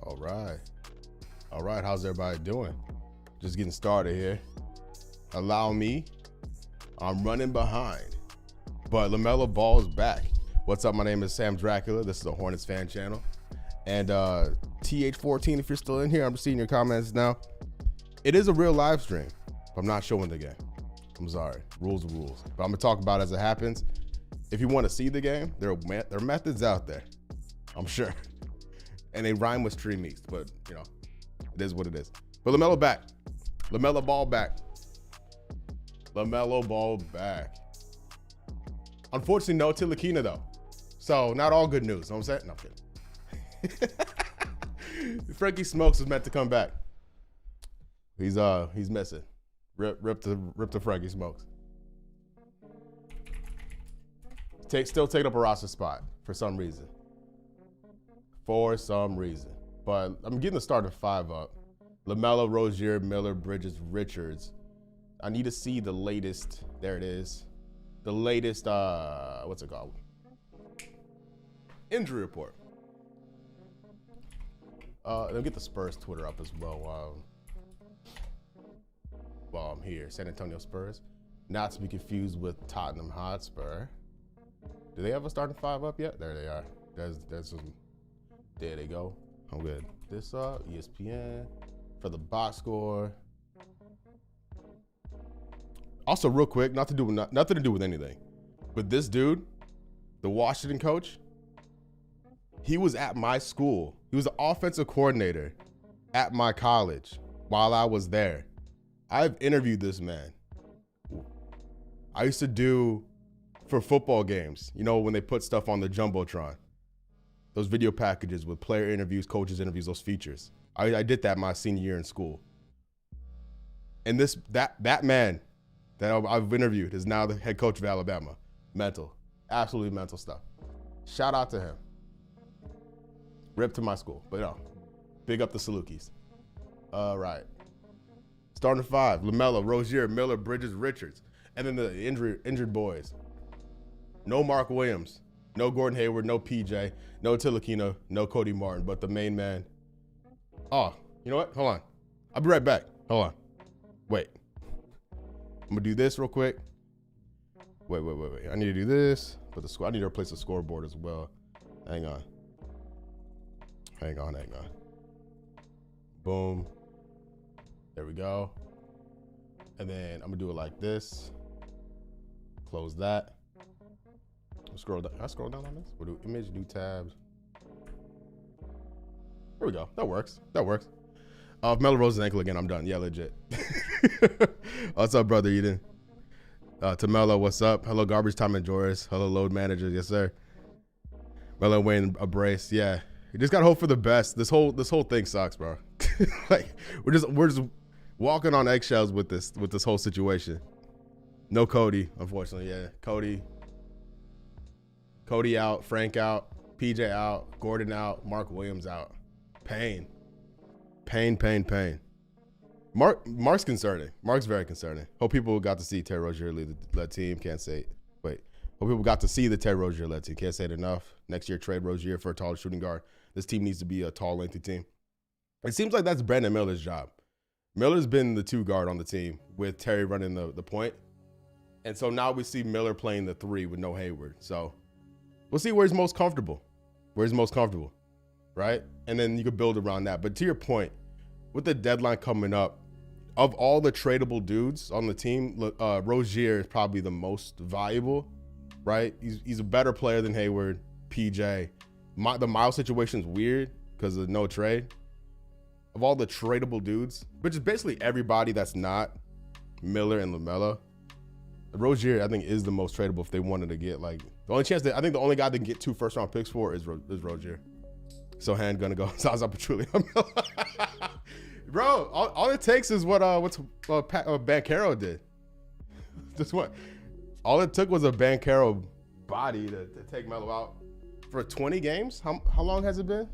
All right. All right. How's everybody doing? Just getting started here. Allow me. I'm running behind. But LaMelo Ball is back. What's up? My name is Sam Dracula. This is the Hornets fan channel. And TH14, if you're still in here, I'm seeing your comments now. It is a real live stream. I'm not showing the game. I'm sorry. Rules are rules. But I'm going to talk about it as it happens. If you want to see the game, there are methods out there. I'm sure. And they rhyme with stream east, but you know, it is what it is. But LaMelo back. LaMelo Ball back. LaMelo Ball back. Unfortunately, no Tilakina though. So not all good news. You know what I'm saying? No, I'm kidding. Frankie Smokes was meant to come back. He's missing. Rip to Frankie Smokes. Still taking up a roster spot for some reason. But I'm getting the starting five up. LaMelo, Rozier, Miller, Bridges, Richards. I need to see the latest. There it is. The latest, what's it called? Injury report. They'll get the Spurs Twitter up as well while I'm here. San Antonio Spurs. Not to be confused with Tottenham Hotspur. Do they have a starting five up yet? There they are. There's some. There they go. I'm good. This ESPN for the box score. Also, real quick, nothing to do with anything, but this dude, the Washington coach, he was at my school. He was the offensive coordinator at my college while I was there. I've interviewed this man. I used to do for football games, you know, when they put stuff on the Jumbotron. Those video packages with player interviews, coaches interviews, those features. I did that my senior year in school. And that man that I've interviewed is now the head coach of Alabama. Mental, absolutely mental stuff. Shout out to him. Rip to my school, but no, big up the Salukis. All right. Starting five, LaMelo, Rozier, Miller, Bridges, Richards. And then the injured boys. No Mark Williams. No Gordon Hayward, no PJ, no Tilakina, no Cody Martin, but the main man. Oh, you know what? Hold on. I'll be right back. Hold on. Wait. I'm going to do this real quick. Wait. I need to do this. But I need to replace the scoreboard as well. Hang on. Boom. There we go. And then I'm going to do it like this. Close that. Scroll down. I scroll down on this. We'll do image, new tabs. There we go. That works. If Melo rolls his ankle again, I'm done. Yeah, legit. What's up, brother Eden? To Melo, what's up? Hello, garbage time and Joris. Hello, load manager. Yes, sir. Melo wearing a brace. Yeah, you just gotta hope for the best. This whole thing sucks, bro. Like we're just walking on eggshells with this whole situation. No Cody, unfortunately. Yeah, Cody out, Frank out, PJ out, Gordon out, Mark Williams out. Pain. Mark's concerning. Mark's very concerning. Hope people got to see Terry Rozier lead the team. Can't say it. Wait. Hope people got to see the Terry Rozier led team. Can't say it enough. Next year, trade Rozier for a taller shooting guard. This team needs to be a tall, lengthy team. It seems like that's Brandon Miller's job. Miller's been the two guard on the team with Terry running the point. And so now we see Miller playing the three with no Hayward. So we'll see where he's most comfortable. Right? And then you could build around that. But to your point, with the deadline coming up, of all the tradable dudes on the team, Rozier is probably the most valuable, right? He's a better player than Hayward, PJ. The Miles situation is weird because of no trade. Of all the tradable dudes, which is basically everybody that's not Miller and LaMelo, Rozier, I think, is the most tradable if they wanted to get, like, the only chance that I think the only guy they can get 2 first-round picks for is Rozier. So Hand gonna go Zaza Pachulia. Bro, all it takes is what's Banchero did. Just what? All it took was a Banchero body to take Melo out for 20 games. How long has it been?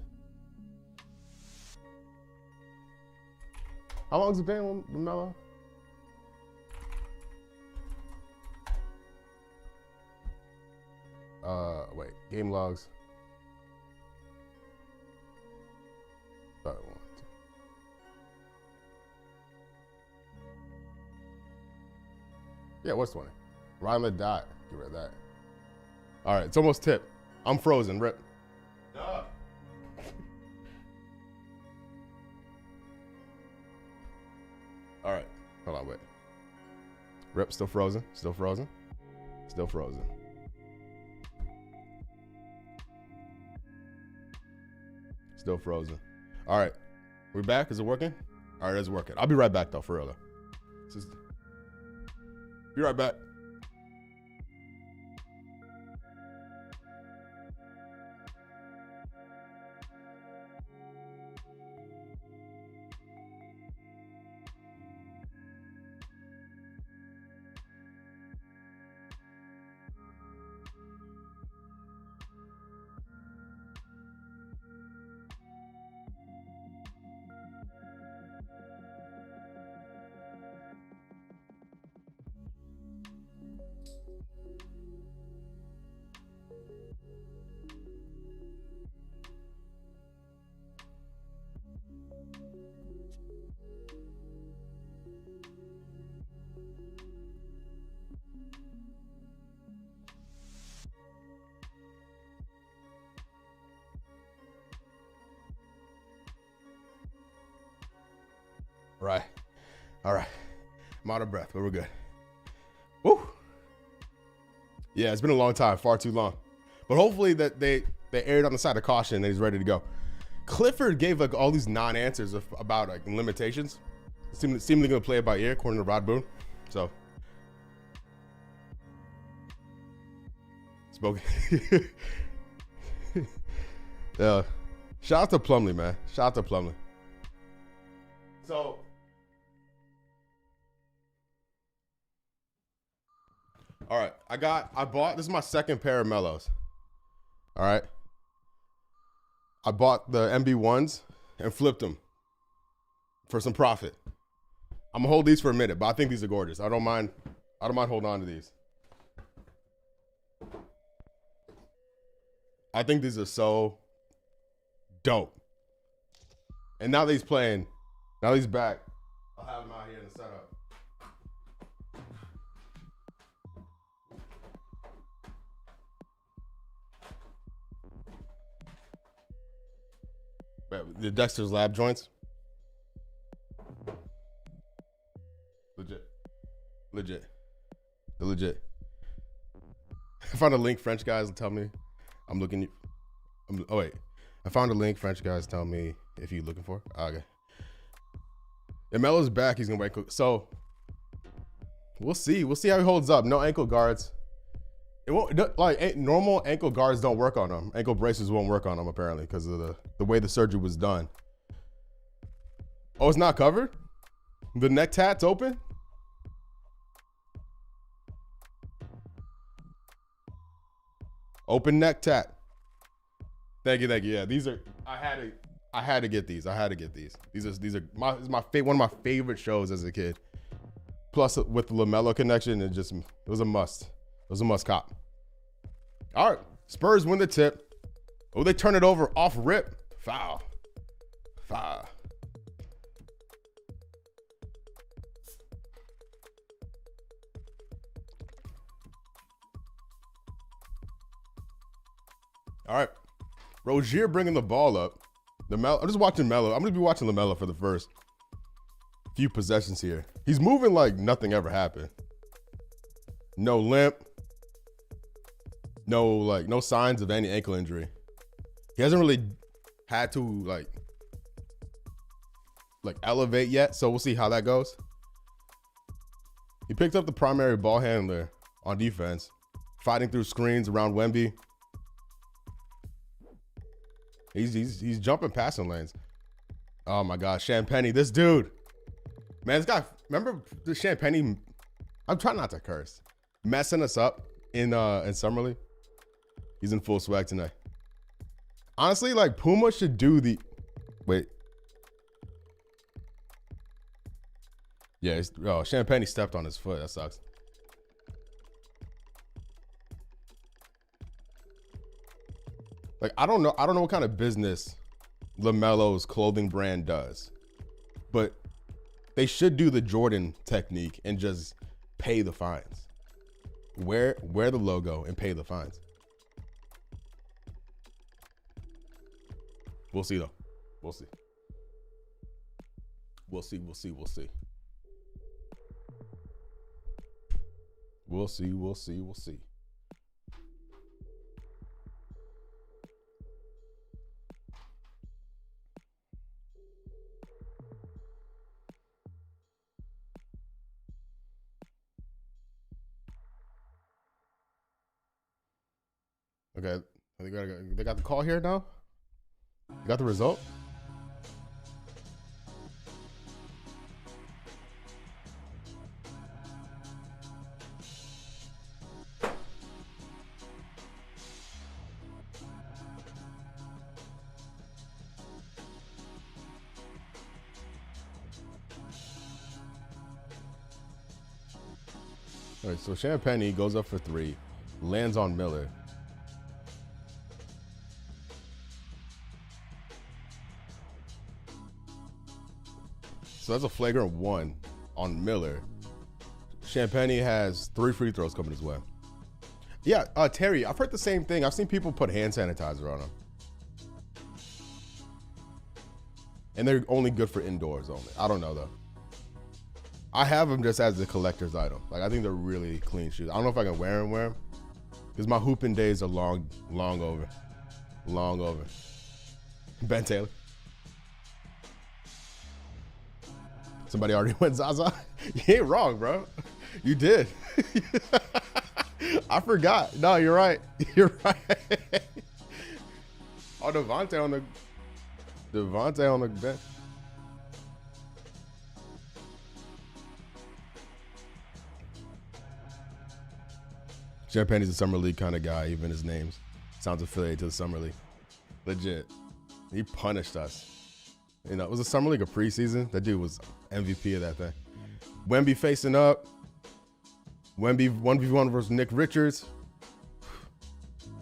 How long has it been with Melo? Wait, game logs. Yeah, what's 20? Ryland dot. Get rid of that. All right, it's almost tip. I'm frozen. Rip. Duh. All right. Hold on, wait. Rip, still frozen. Still frozen. Still frozen. Still frozen. All right. We back? Is it working? All right, it's working. I'll be right back, though, for real, though. Be right back. Right. All right. I'm out of breath, but we're good. Woo. Yeah, it's been a long time, far too long. But hopefully that they erred on the side of caution and he's ready to go. Clifford gave like all these non-answers about like limitations. Seemingly going to play it by ear, according to Rod Boone. So. Spoken. Yeah. Shout out to Plumlee, man. Shout out to Plumlee. So. All right, I bought, this is my second pair of Melos. All right. I bought the MB1s and flipped them for some profit. I'm gonna hold these for a minute, but I think these are gorgeous. I don't mind holding on to these. I think these are so dope. And now that he's playing, now he's back, I'll have him out here in the setup. The Dexter's Lab joints. Legit. Legit. They're legit. I found a link, French guys will tell me. Oh wait. I found a link, French guys tell me if you're looking for. Okay. And Melo's back, he's gonna wait. So we'll see. We'll see how he holds up. No ankle guards. It won't, like, normal ankle guards don't work on him. Ankle braces won't work on him apparently because of the way the surgery was done. Oh, it's not covered? The neck tat's open? Open neck tat. Thank you. Yeah, these are, I had to get these. These are one of my favorite shows as a kid. Plus with the LaMelo connection, it was a must. It was a must cop. All right, Spurs win the tip. Oh, they turn it over off rip. Foul. All right, Rozier bringing the ball up. I'm just watching Melo. I'm gonna be watching LaMelo for the first few possessions here. He's moving like nothing ever happened. No limp. No signs of any ankle injury. He hasn't really had to like elevate yet, so we'll see how that goes. He picked up the primary ball handler on defense, fighting through screens around Wemby. He's jumping passing lanes. Oh my gosh, Champagny, this dude. Man, this guy, remember the Champagny? I'm trying not to curse. Messing us up in Summer League. He's in full swag tonight. Honestly, like Puma should do the wait. Yeah, Champagny stepped on his foot. That sucks. Like I don't know what kind of business LaMelo's clothing brand does, but they should do the Jordan technique and just pay the fines. Wear the logo and pay the fines. We'll see though. We'll see. We'll see. We'll see. We'll see. We'll see. We'll see. We'll see. Okay, they got the call here now. You got the result. All right, so Champagny goes up for 3, lands on Miller. So that's a flagrant 1 on Miller. Champagny has 3 free throws coming his way. Yeah, Terry, I've heard the same thing. I've seen people put hand sanitizer on them. And they're only good for indoors only. I don't know though. I have them just as a collector's item. Like, I think they're really clean shoes. I don't know if I can wear them. Because my hooping days are long over. Long over. Ben Taylor. Somebody already went Zaza. You ain't wrong, bro. You did. I forgot. No, you're right. You're right. Oh, Devontae on the bench. Champagne's a summer league kind of guy. Even his name sounds affiliated to the summer league. Legit. He punished us. You know, it was a summer league of preseason. That dude was MVP of that thing. Wemby facing up. Wemby 1v1 versus Nick Richards.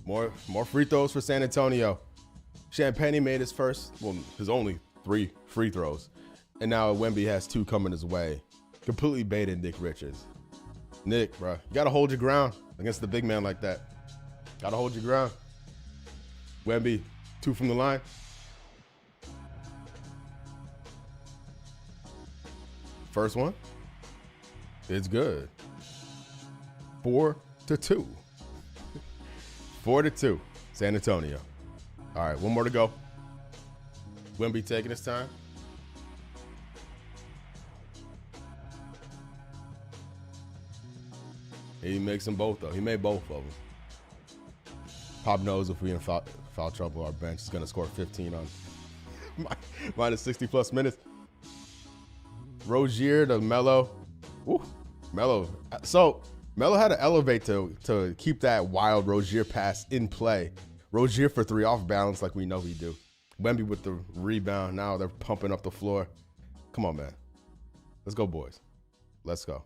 More free throws for San Antonio. Champagny made his only 3 free throws. And now Wemby has 2 coming his way. Completely baited Nick Richards. Nick, bro, you gotta hold your ground against the big man like that. Gotta hold your ground. Wemby, 2 from the line. First one, it's good. 4-2. 4-2, San Antonio. All right, one more to go. Wemby taking his time. He makes them both, though. He made both of them. Pop knows if we in foul trouble, our bench is going to score 15 on minus 60-plus minutes. Rozier to Melo. Ooh, Melo. So Melo had to elevate to keep that wild Rozier pass in play. Rozier for 3 off balance like we know he do. Wemby with the rebound. Now they're pumping up the floor. Come on, man. Let's go, boys. Let's go.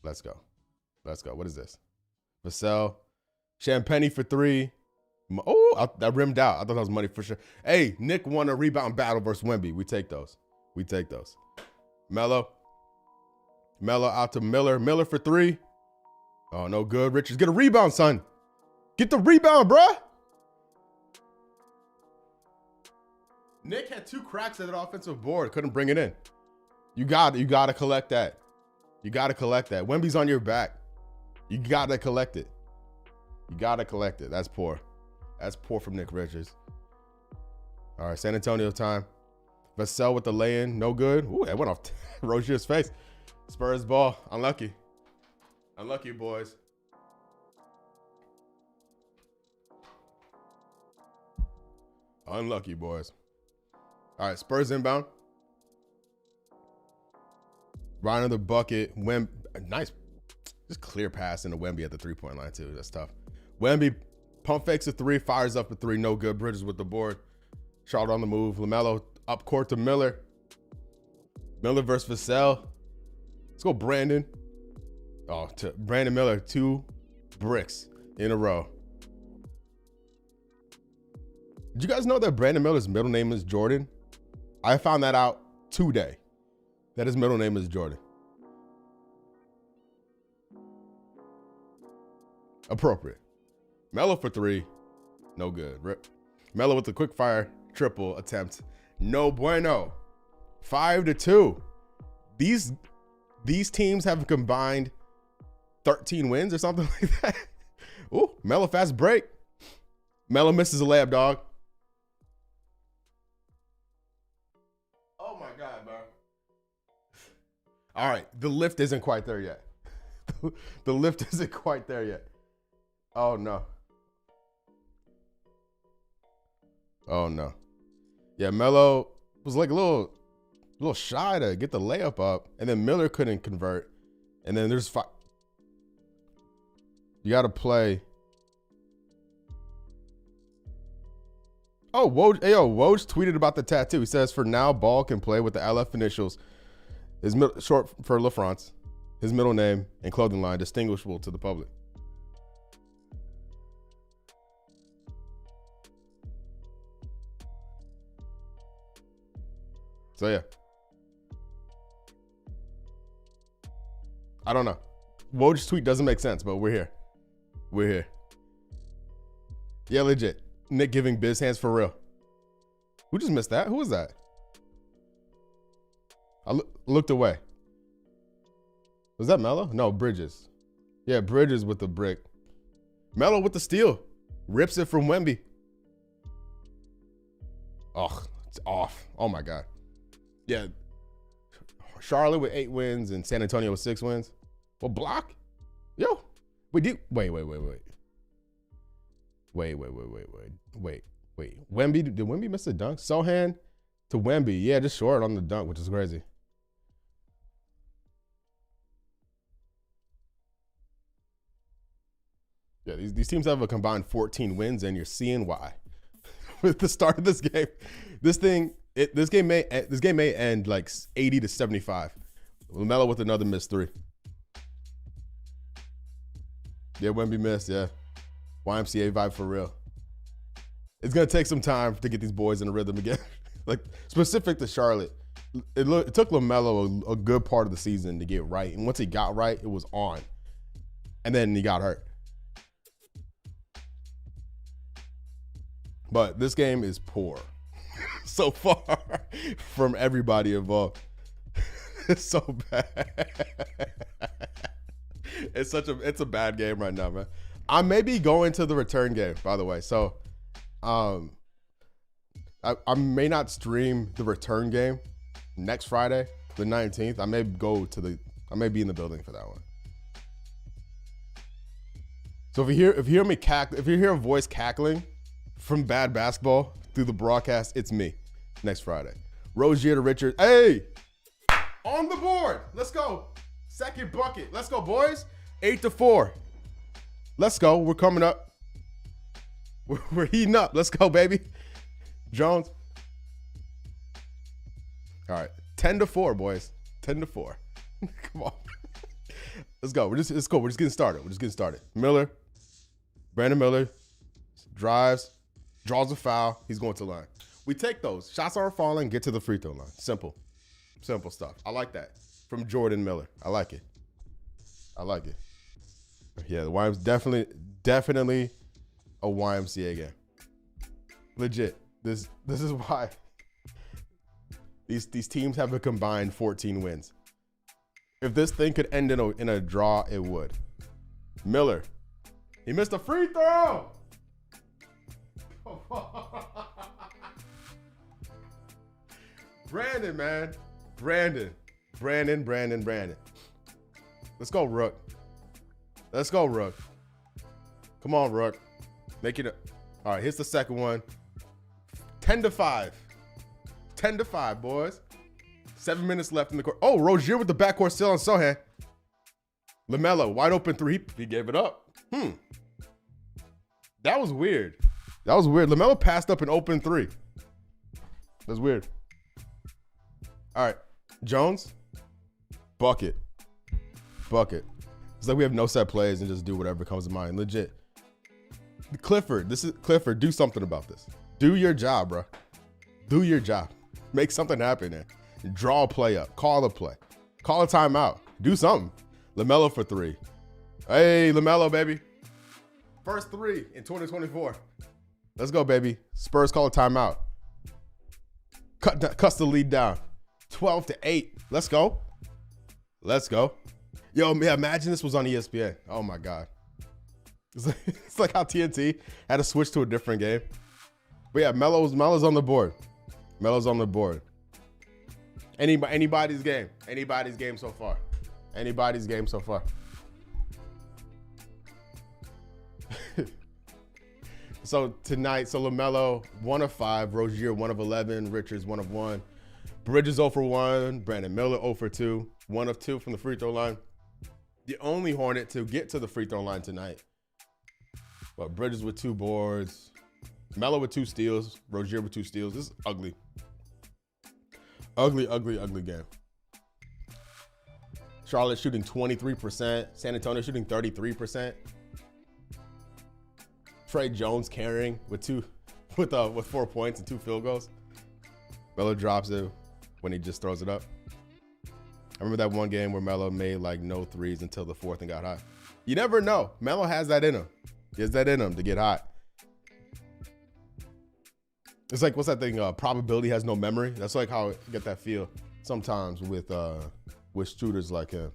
Let's go. Let's go. What is this? Vassell. Champagny for 3. Oh, that rimmed out. I thought that was money for sure. Hey, Nick won a rebound battle versus Wemby. We take those. We take those. Melo out to Miller. Miller for 3. Oh, no good. Richards, get a rebound, son. Get the rebound, bruh. Nick had 2 cracks at an offensive board. Couldn't bring it in. You got to collect that. You got to collect that. Wemby's on your back. You got to collect it. You got to collect it. That's poor. That's poor from Nick Richards. All right, San Antonio time. Vassell with the lay-in, no good. Ooh, that went off Rozier's face. Spurs ball, unlucky. Unlucky, boys. Unlucky, boys. All right, Spurs inbound. Right under the bucket. Nice, just clear pass into Wemby at the 3-point line, too. That's tough. Wemby pump fakes a 3, fires up a 3, no good. Bridges with the board. Charlotte on the move. LaMelo up court to Miller. Miller versus Vassell. Let's go, Brandon. Oh, to Brandon Miller, 2 bricks in a row. Did you guys know that Brandon Miller's middle name is Jordan? I found that out today, that his middle name is Jordan. Appropriate. Melo for three. No good. Melo with the quick fire triple attempt. No bueno. 5-2. These teams have combined 13 wins or something like that. Ooh, Melo fast break. Melo misses a layup, dog. Oh my God, bro. All right, the lift isn't quite there yet. The lift isn't quite there yet. Oh no. Oh no. Yeah, Melo was like a little shy to get the layup up, and then Miller couldn't convert. And then there's five. You got to play. Oh, Woj tweeted about the tattoo. He says, for now, Ball can play with the LF initials, short for LaFrance, his middle name and clothing line, distinguishable to the public. So, yeah. I don't know. Woj's tweet doesn't make sense, but we're here. We're here. Yeah, legit. Nick giving biz hands for real. Who just missed that? Who was that? I looked away. Was that Melo? No, Bridges. Yeah, Bridges with the brick. Melo with the steal. Rips it from Wemby. Oh, it's off. Oh, my God. Yeah. Charlotte with 8 wins and San Antonio with 6 wins. Well, block? Yo. Wait. Did Wemby miss a dunk? Sohan to Wemby. Yeah, just short on the dunk, which is crazy. Yeah, these teams have a combined 14 wins, and you're seeing why. With the start of this game, this game may end like 80-75. LaMelo with another missed 3. Yeah, Wemby missed. Yeah, YMCA vibe for real. It's gonna take some time to get these boys in a rhythm again. Like specific to Charlotte, it took LaMelo a good part of the season to get right, and once he got right, it was on. And then he got hurt. But this game is poor so far from everybody involved. It's so bad. It's a bad game right now, man. I may be going to the return game, by the way. So I may not stream the return game next Friday, the 19th. I may be in the building for that one. So if you hear a voice cackling from bad basketball through the broadcast, it's me next Friday. Rozier to Richards. Hey, on the board. Let's go. Second bucket. Let's go, boys. 8-4. Let's go. We're coming up. We're heating up. Let's go, baby. Jones. All right. 10-4, boys. 10-4. Come on. Let's go. It's cool. We're just getting started. Miller. Brandon Miller drives. Draws a foul. He's going to line. We take those. Shots aren't falling. Get to the free throw line. Simple stuff. I like that. From Jordan Miller. I like it. Yeah, the YMCA definitely a YMCA game. Legit. This is why these teams have a combined 14 wins. If this thing could end in a draw, it would. Miller. He missed a free throw. Brandon, man. Brandon. Let's go, Rook. Come on, Rook. Make it. All right, here's the second one. 10-5. 10-5, boys. 7 minutes left in the court. Oh, Rozier with the backcourt still on Sohan. LaMelo, wide open 3. He gave it up. That was weird. LaMelo passed up an open 3. That's weird. All right. Jones. Bucket. It's like we have no set plays and just do whatever comes to mind. Legit. Clifford. Do something about this. Do your job, bro. Do your job. Make something happen there. Draw a play up. Call a play. Call a timeout. Do something. LaMelo for 3. Hey, LaMelo, baby. First 3 in 2024. Let's go, baby. Spurs call a timeout. Cuts the lead down. 12-8. Let's go. Let's go. Yo, yeah, imagine this was on ESPN. Oh, my God. It's like how TNT had to switch to a different game. But yeah, Melo's on the board. Melo's on the board. Anybody's game. Anybody's game so far. Anybody's game so far. So tonight, LaMelo, 1 of 5. Rozier, 1 of 11. Richards, 1 of 1. Bridges, 0 for 1. Brandon Miller, 0 for 2. 1 of 2 from the free throw line. The only Hornet to get to the free throw line tonight. But Bridges with 2 boards. Melo with 2 steals. Rozier with 2 steals. This is ugly. Ugly game. Charlotte shooting 23%. San Antonio shooting 33%. Trey Jones carrying with 4 points and 2 field goals. Melo drops it when he just throws it up. I remember that one game where Melo made like no threes until the 4th and got hot. You never know. Melo has that in him. He has that in him to get hot. It's like, what's that thing? Probability has no memory. That's like how I get that feel sometimes with shooters like him.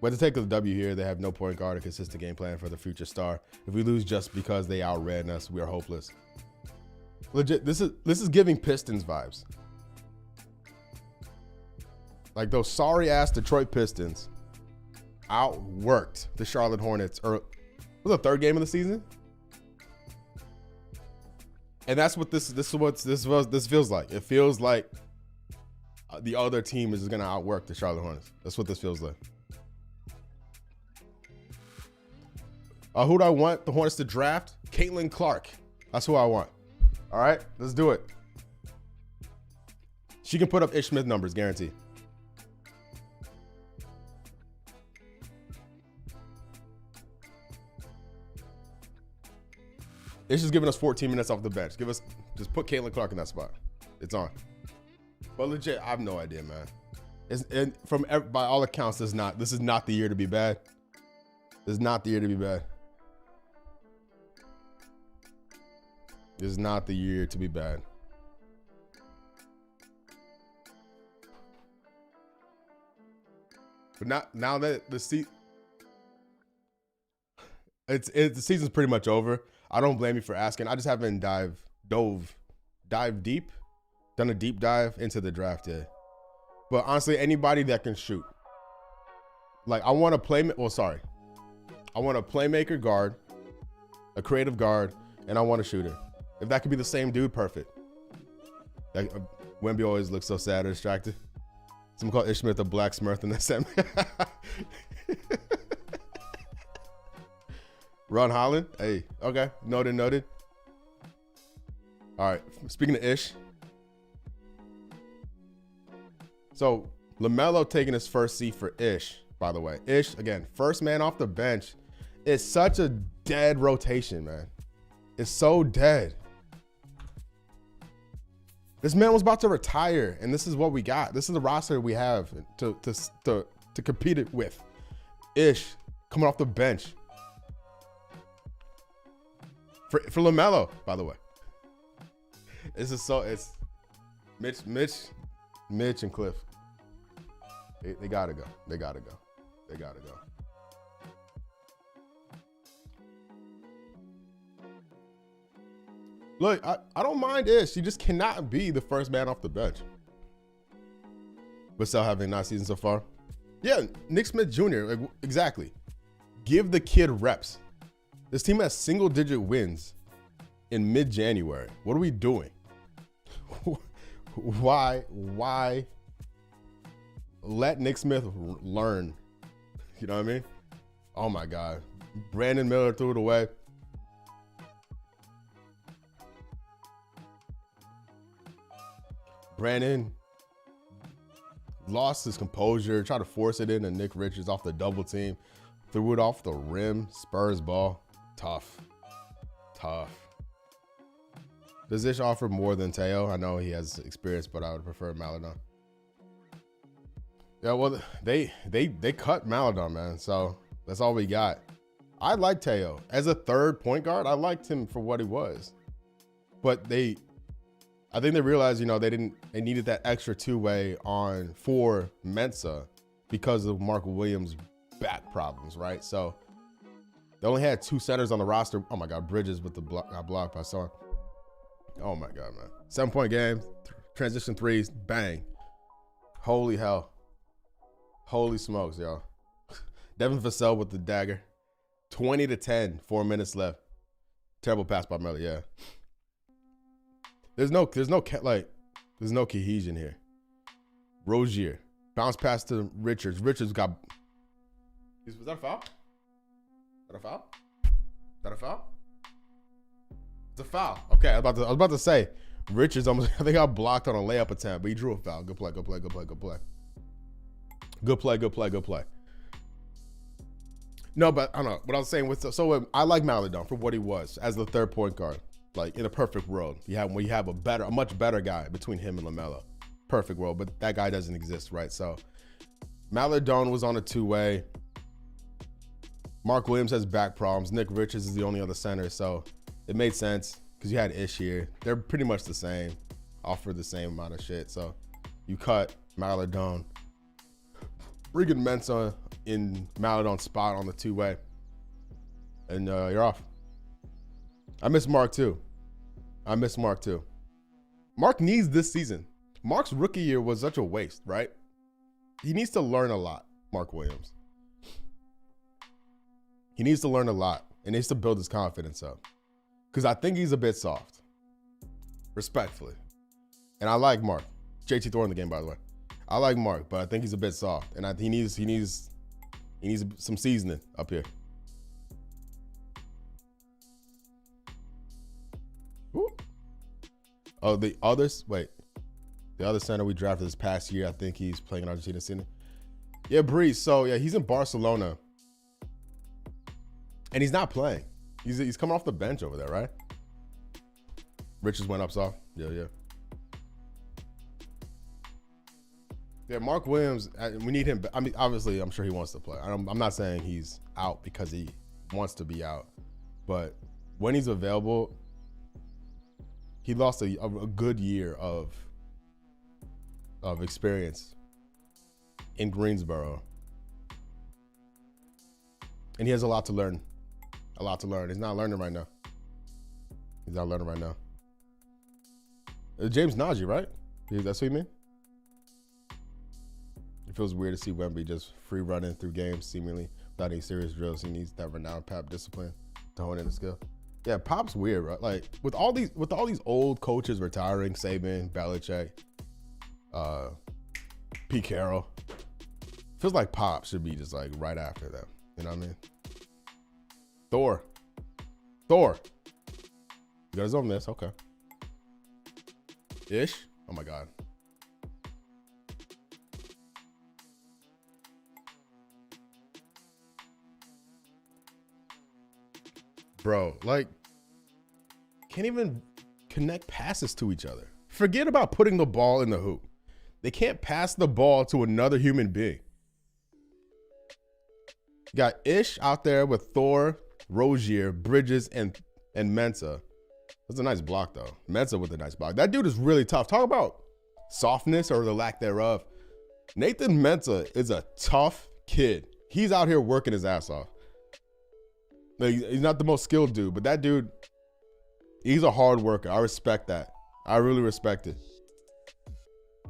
But to take the W here, they have no point guard or consistent game plan for the future star. If we lose just because they outran us, we are hopeless. Legit, this is giving Pistons vibes. Like those sorry ass Detroit Pistons outworked the Charlotte Hornets. Was the 3rd game of the season? And that's what this feels like. It feels like the other team is gonna outwork the Charlotte Hornets. That's what this feels like. Who do I want the Hornets to draft? Caitlin Clark. That's who I want. All right, let's do it. She can put up Ish Smith numbers, guaranteed. Ish is giving us 14 minutes off the bench. Just put Caitlin Clark in that spot. It's on. But legit, I have no idea, man. By all accounts, this is not the year to be bad. This is not the year to be bad. This is not the year to be bad. But now that the season's pretty much over. I don't blame you for asking. I just haven't done a deep dive into the draft yet. But honestly, anybody that can shoot. Like I want a playmaker guard, a creative guard, and I want a shooter. If that could be the same dude, perfect. Like Wemby always looks so sad or distracted. Someone called Ish Smith a black smurf in that segment. Ron Holland. Hey, okay. Noted. All right. Speaking of Ish. So LaMelo taking his first seat for Ish, by the way. Ish, again, first man off the bench. It's such a dead rotation, man. It's so dead. This man was about to retire, and this is what we got. This is the roster we have to compete it with. Ish coming off the bench. For LaMelo, by the way. It's Mitch and Cliff. They gotta go. They gotta go. Look, I don't mind Ish. He just cannot be the first man off the bench. But still having a nice season so far. Yeah, Nick Smith Jr., like, exactly. Give the kid reps. This team has single-digit wins in mid-January. What are we doing? Why let Nick Smith learn? You know what I mean? Oh, my God. Brandon Miller threw it away. Brandon lost his composure, tried to force it in, and Nick Richards off the double team. Threw it off the rim. Spurs ball. Tough. Does Ish offer more than Teo? I know he has experience, but I would prefer Maladon. Yeah, well, they cut Maladon, man. So that's all we got. I like Teo as a third point guard. I liked him for what he was, but I think they realized, they needed that extra two-way for Mensah because of Mark Williams' back problems, right? So they only had 2 centers on the roster. Oh my God, Bridges with the block by Son. Oh my God, man. 7-point game, transition threes, bang. Holy hell. Holy smokes, y'all. Devin Vassell with the dagger. 20-10, 4 minutes left. Terrible pass by Miller, yeah. There's no cohesion here. Rozier. Bounce pass to Richards. Richards got. Was that a foul? Is that a foul? Is that a foul? It's a foul. Okay, I was about to say, Richards almost, I think I blocked on a layup attempt, but he drew a foul. Good play, good play, good play, good play. Good play, good play, good play. No, but I don't know what I was saying I like Maladon for what he was as the third point guard. Like in a perfect world, you have a much better guy between him and LaMelo. Perfect world, but that guy doesn't exist, right? So Maladon was on a two-way. Mark Williams has back problems. Nick Richards is the only other center, so it made sense because you had Ish here. They're pretty much the same, offer the same amount of shit. So you cut Maladon, bring in Mensah in Maladon's spot on the two-way, and you're off. I miss Mark too. Mark needs this season. Mark's rookie year was such a waste, right? He needs to learn a lot, Mark Williams. He needs to learn a lot and needs to build his confidence up. Because I think he's a bit soft. Respectfully. And I like Mark. JT Thor in the game, by the way. I like Mark, but I think he's a bit soft. And he needs some seasoning up here. Ooh. Oh, the other center we drafted this past year, I think he's playing in Argentina. Yeah, Breeze. So yeah, he's in Barcelona. And he's not playing. He's coming off the bench over there, right? Richards went up soft. Yeah. Yeah, Mark Williams, we need him. I mean, obviously, I'm sure he wants to play. I'm not saying he's out because he wants to be out. But when he's available, he lost a good year of experience in Greensboro. And he has a lot to learn. He's not learning right now. James Najee, right? That's what you mean? It feels weird to see Wemby just free running through games seemingly without any serious drills. He needs that renowned Pop discipline to hone in the skill. Yeah, Pop's weird, right? Like with all these old coaches retiring, Saban, Belichick, Pete Carroll, feels like Pop should be just like right after them. You know what I mean? Thor. You got his own miss. Okay. Ish. Oh my God. Bro, like, can't even connect passes to each other. Forget about putting the ball in the hoop. They can't pass the ball to another human being. You got Ish out there with Thor, Rozier, Bridges, and Mensah. That's a nice block, though. Mensah with a nice block. That dude is really tough. Talk about softness or the lack thereof. Nathan Mensah is a tough kid. He's out here working his ass off. Like, he's not the most skilled dude, but that dude, he's a hard worker. I respect that. I really respect it.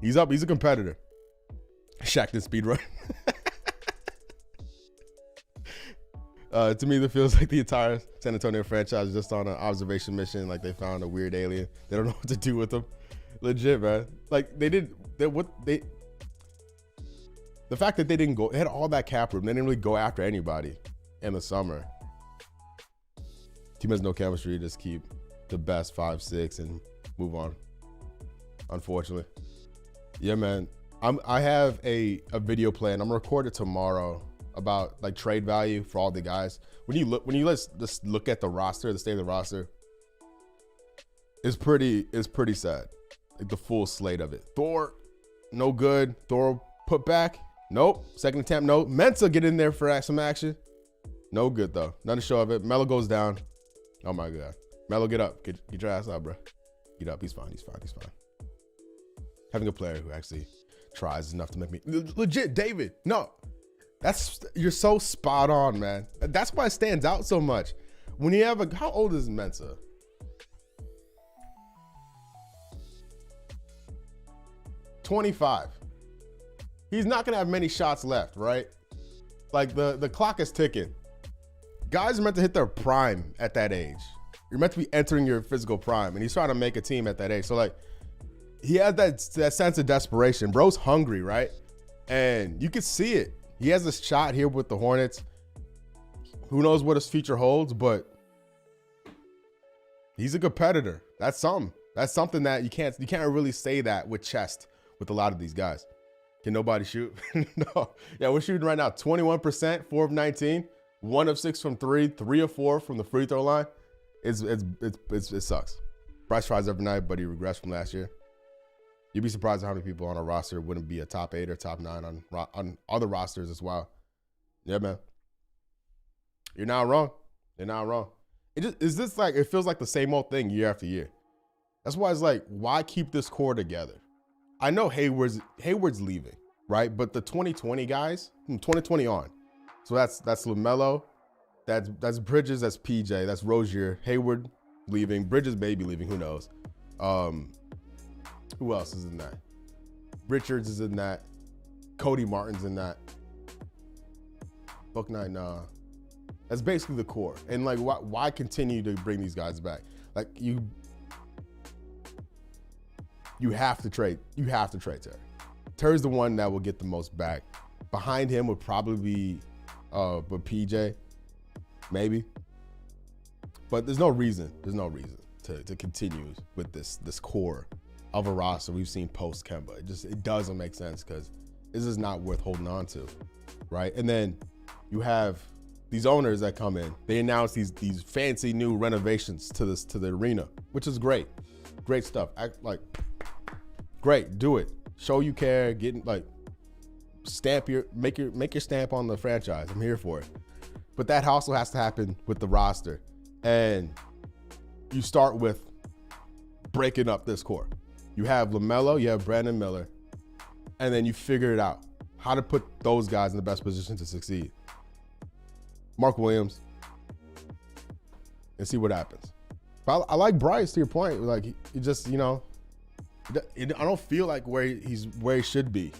He's up. He's a competitor. Shaq did speed run. To me, that feels like the entire San Antonio franchise is just on an observation mission. Like they found a weird alien. They don't know what to do with them. Legit, man. Like the fact that they had all that cap room. They didn't really go after anybody in the summer. Team has no chemistry. Just keep the best 5-6 and move on. Unfortunately. Yeah, man. I have a video plan. I'm gonna record it tomorrow about like trade value for all the guys. When you just look at the roster, the state of the roster, it's pretty sad. Like the full slate of it. Thor, no good. Thor put back. Nope. Second attempt, no. Mensah get in there for some action. No good though. Nothing to show of it. Melo goes down. Oh my God. Melo, get up. Get your ass up, bro. Get up. He's fine. He's fine. He's fine. Having a player who actually tries enough to make me legit, David. No, you're so spot on, man. That's why it stands out so much. When you have how old is Mensa? 25. He's not gonna have many shots left, right? Like the clock is ticking. Guys are meant to hit their prime at that age. You're meant to be entering your physical prime, and he's trying to make a team at that age. So like, he has that sense of desperation. Bro's hungry, right? And you can see it. He has this shot here with the Hornets. Who knows what his future holds, but he's a competitor. That's something. That's something that you can't really say that with chest with a lot of these guys. Can nobody shoot? No. Yeah, we're shooting right now 21%, 4 of 19, 1 of 6 from 3, 3 of 4 from the free throw line. It sucks. Bryce tries every night, but he regressed from last year. You'd be surprised at how many people on a roster wouldn't be a top 8 or top 9 on other rosters as well. Yeah, man. You're not wrong. You're not wrong. It feels like the same old thing year after year. That's why it's like, why keep this core together? I know Hayward's leaving, right? But the 2020 guys, from 2020 on. So that's LaMelo, that's Bridges, that's PJ, that's Rozier, Hayward leaving, Bridges maybe leaving, who knows? Who else is in that? Richards is in that. Cody Martin's in that. Bouknight, nah. That's basically the core. And like, why continue to bring these guys back? Like you have to trade. You have to trade Terry. Terry's the one that will get the most back. Behind him would probably be but PJ, maybe. But there's no reason. There's no reason to continue with this core of a roster we've seen post Kemba. It doesn't make sense because this is not worth holding on to, right? And then you have these owners that come in. They announce these fancy new renovations to the arena, which is great. Great stuff. Great, do it. Show you care. Make your stamp on the franchise. I'm here for it. But that also has to happen with the roster. And you start with breaking up this core. You have LaMelo, you have Brandon Miller, and then you figure it out. How to put those guys in the best position to succeed. Mark Williams, and see what happens. But I like Bryce, to your point. Like, he just, I don't feel like where he should be.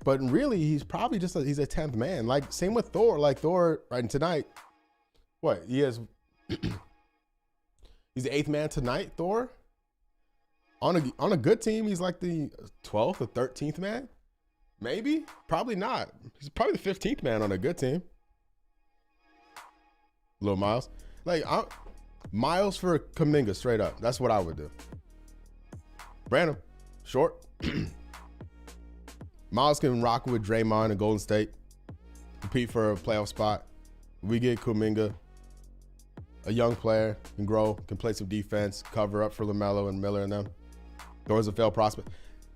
But really, he's probably just he's a 10th man. Like, same with Thor. Like, Thor, right tonight, what? He has, he's the 8th man tonight, Thor. On a good team, he's like the 12th or 13th man. Maybe. Probably not. He's probably the 15th man on a good team. Little Miles. Like, Miles for Kuminga, straight up. That's what I would do. Brandon, short. Miles can rock with Draymond and Golden State. Compete for a playoff spot. We get Kuminga. A young player, can grow, can play some defense, cover up for LaMelo and Miller and them. Thor's a failed prospect.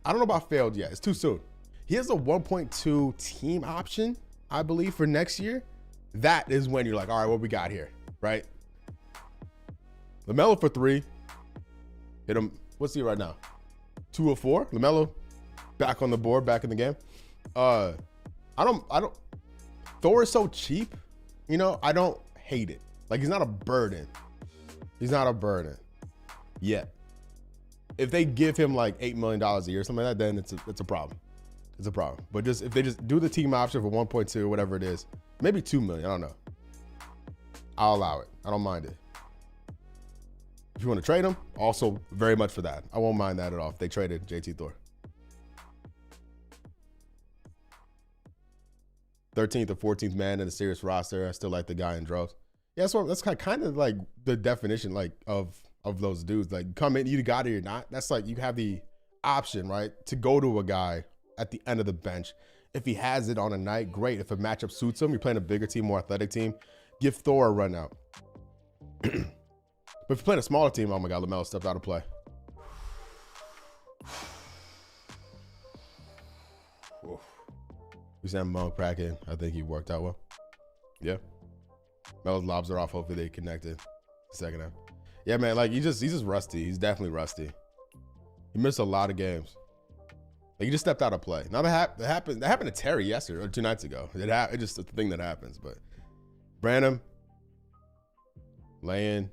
I don't know about failed yet. It's too soon. He has a 1.2 team option, I believe, for next year. That is when you're like, all right, what we got here, right? LaMelo for 3. Hit him. What's he right now? 2 of 4. LaMelo back on the board, back in the game. I don't. Thor is so cheap. I don't hate it. Like, he's not a burden. He's not a burden yet. If they give him like $8 million a year or something like that, then it's a problem. It's a problem. But just if they just do the team option for 1.2 or whatever it is, maybe 2 million. I don't know. I'll allow it. I don't mind it. If you want to trade him, also very much for that. I won't mind that at all if they traded JT Thor. 13th or 14th man in a serious roster. I still like the guy in droves. Yeah, so that's kind of like the definition like of those dudes. Like, come in, you got it or not. That's like, you have the option, right, to go to a guy at the end of the bench. If he has it on a night, great. If a matchup suits him, you're playing a bigger team, more athletic team, give Thor a run out. But if you're playing a smaller team, oh my God, LaMelo stepped out of play. We sent Mo cracking. I think he worked out well. Yeah. Melo's lobs are off. Hopefully they connected. Second half. Yeah, man. Like he's just rusty. He's definitely rusty. He missed a lot of games. Like he just stepped out of play. Now that happened to Terry yesterday or 2 nights ago. It's just a thing that happens. But Branham, lay in,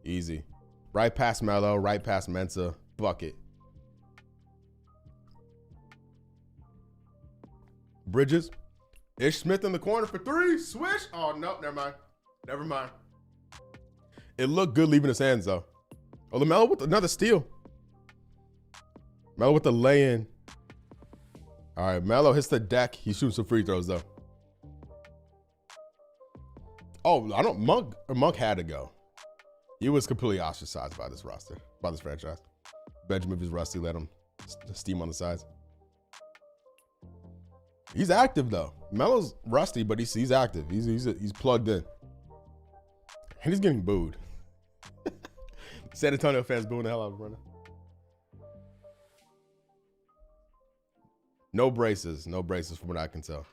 easy. Right past Melo, right past Mensa, bucket. Bridges, Ish Smith in the corner for 3, swish. Oh, no, never mind. It looked good leaving his hands, though. Oh, LaMelo with another steal. Melo with the lay-in. All right, Melo hits the deck. He's shooting some free throws, though. Oh, Monk had to go. He was completely ostracized by this roster, by this franchise. Benjamin was rusty, let him steam on the sides. He's active though. Melo's rusty, but he's active. He's plugged in. And he's getting booed. San Antonio fans booing the hell out of him. No braces from what I can tell.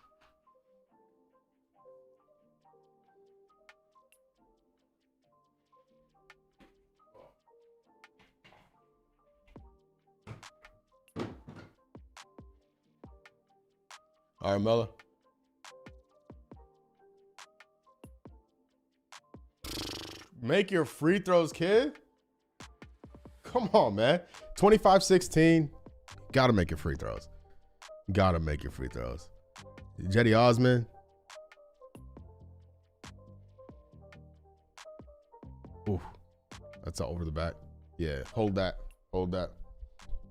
All right, Melo. Make your free throws, kid. Come on, man. 25-16. Gotta make your free throws. Jetty Osman. Ooh, that's all over the back. Yeah, hold that.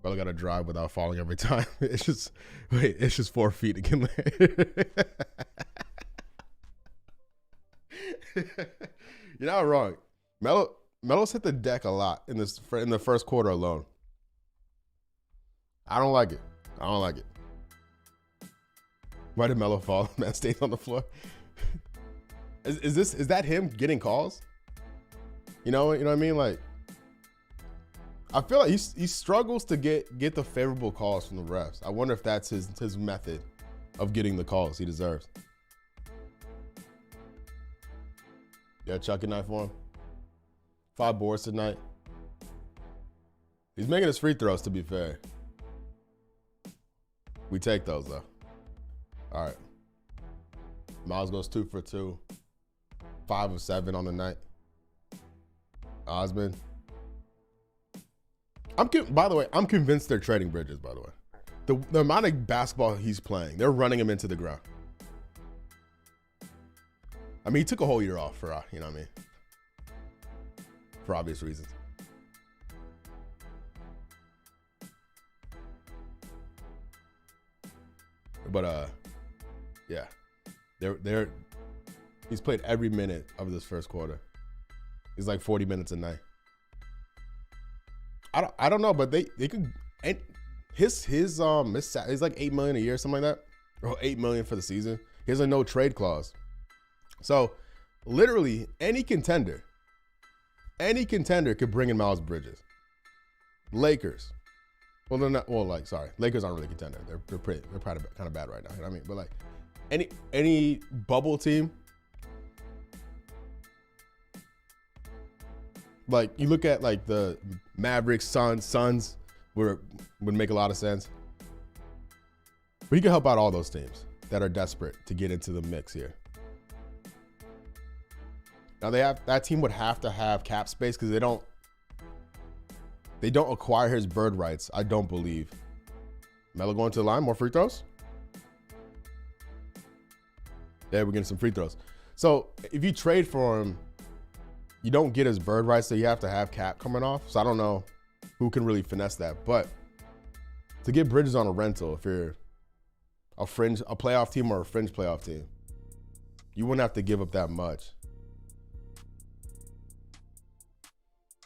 Brother got to drive without falling every time. It's just 4 feet again. You're not wrong. Melo's hit the deck a lot in the first quarter alone. I don't like it. Why did Melo fall? Man stays on the floor. Is that him getting calls? You know what I mean? Like, I feel like he struggles to get the favorable calls from the refs. I wonder if that's his method of getting the calls he deserves. Yeah, Chucky night for him. 5 boards tonight. He's making his free throws, to be fair. We take those though. All right. Miles goes 2 for 2. 5 of 7 on the night. Osman. By the way, I'm convinced they're trading Bridges, by the way. The amount of basketball he's playing, they're running him into the ground. I mean, he took a whole year off for, you know what I mean? For obvious reasons. But, yeah. He's played every minute of this first quarter. He's like 40 minutes a night. I don't know, but they could. And his he's like $8 million a year, something like that, or $8 million for the season. He has a no trade clause, so literally any contender could bring in Miles Bridges. Lakers, well they're not. Well, like sorry, Lakers aren't really a contender. They're kind of bad right now. You know what I mean? But like any bubble team. Like you look at like the Mavericks, Suns would make a lot of sense. But you can help out all those teams that are desperate to get into the mix here. Now that team would have to have cap space because they don't acquire his bird rights, I don't believe. Melo going to the line, more free throws. There, we're getting some free throws. So if you trade for him, you don't get his bird rights, so you have to have cap coming off. So I don't know who can really finesse that. But to get Bridges on a rental, if you're a playoff team or a fringe playoff team, you wouldn't have to give up that much.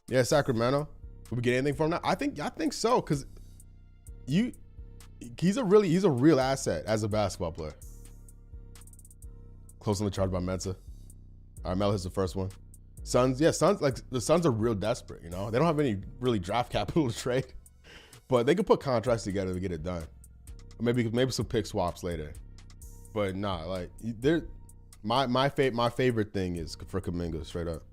Yeah, Sacramento. Will we get anything from that? I think so, because he's a real asset as a basketball player. Close on the charge by Mensa. All right, Melo hits the first one. Suns, like the Suns are real desperate, you know? They don't have any really draft capital to trade, but they could put contracts together to get it done. Maybe some pick swaps later. But nah, like My favorite thing is for Kuminga, straight up.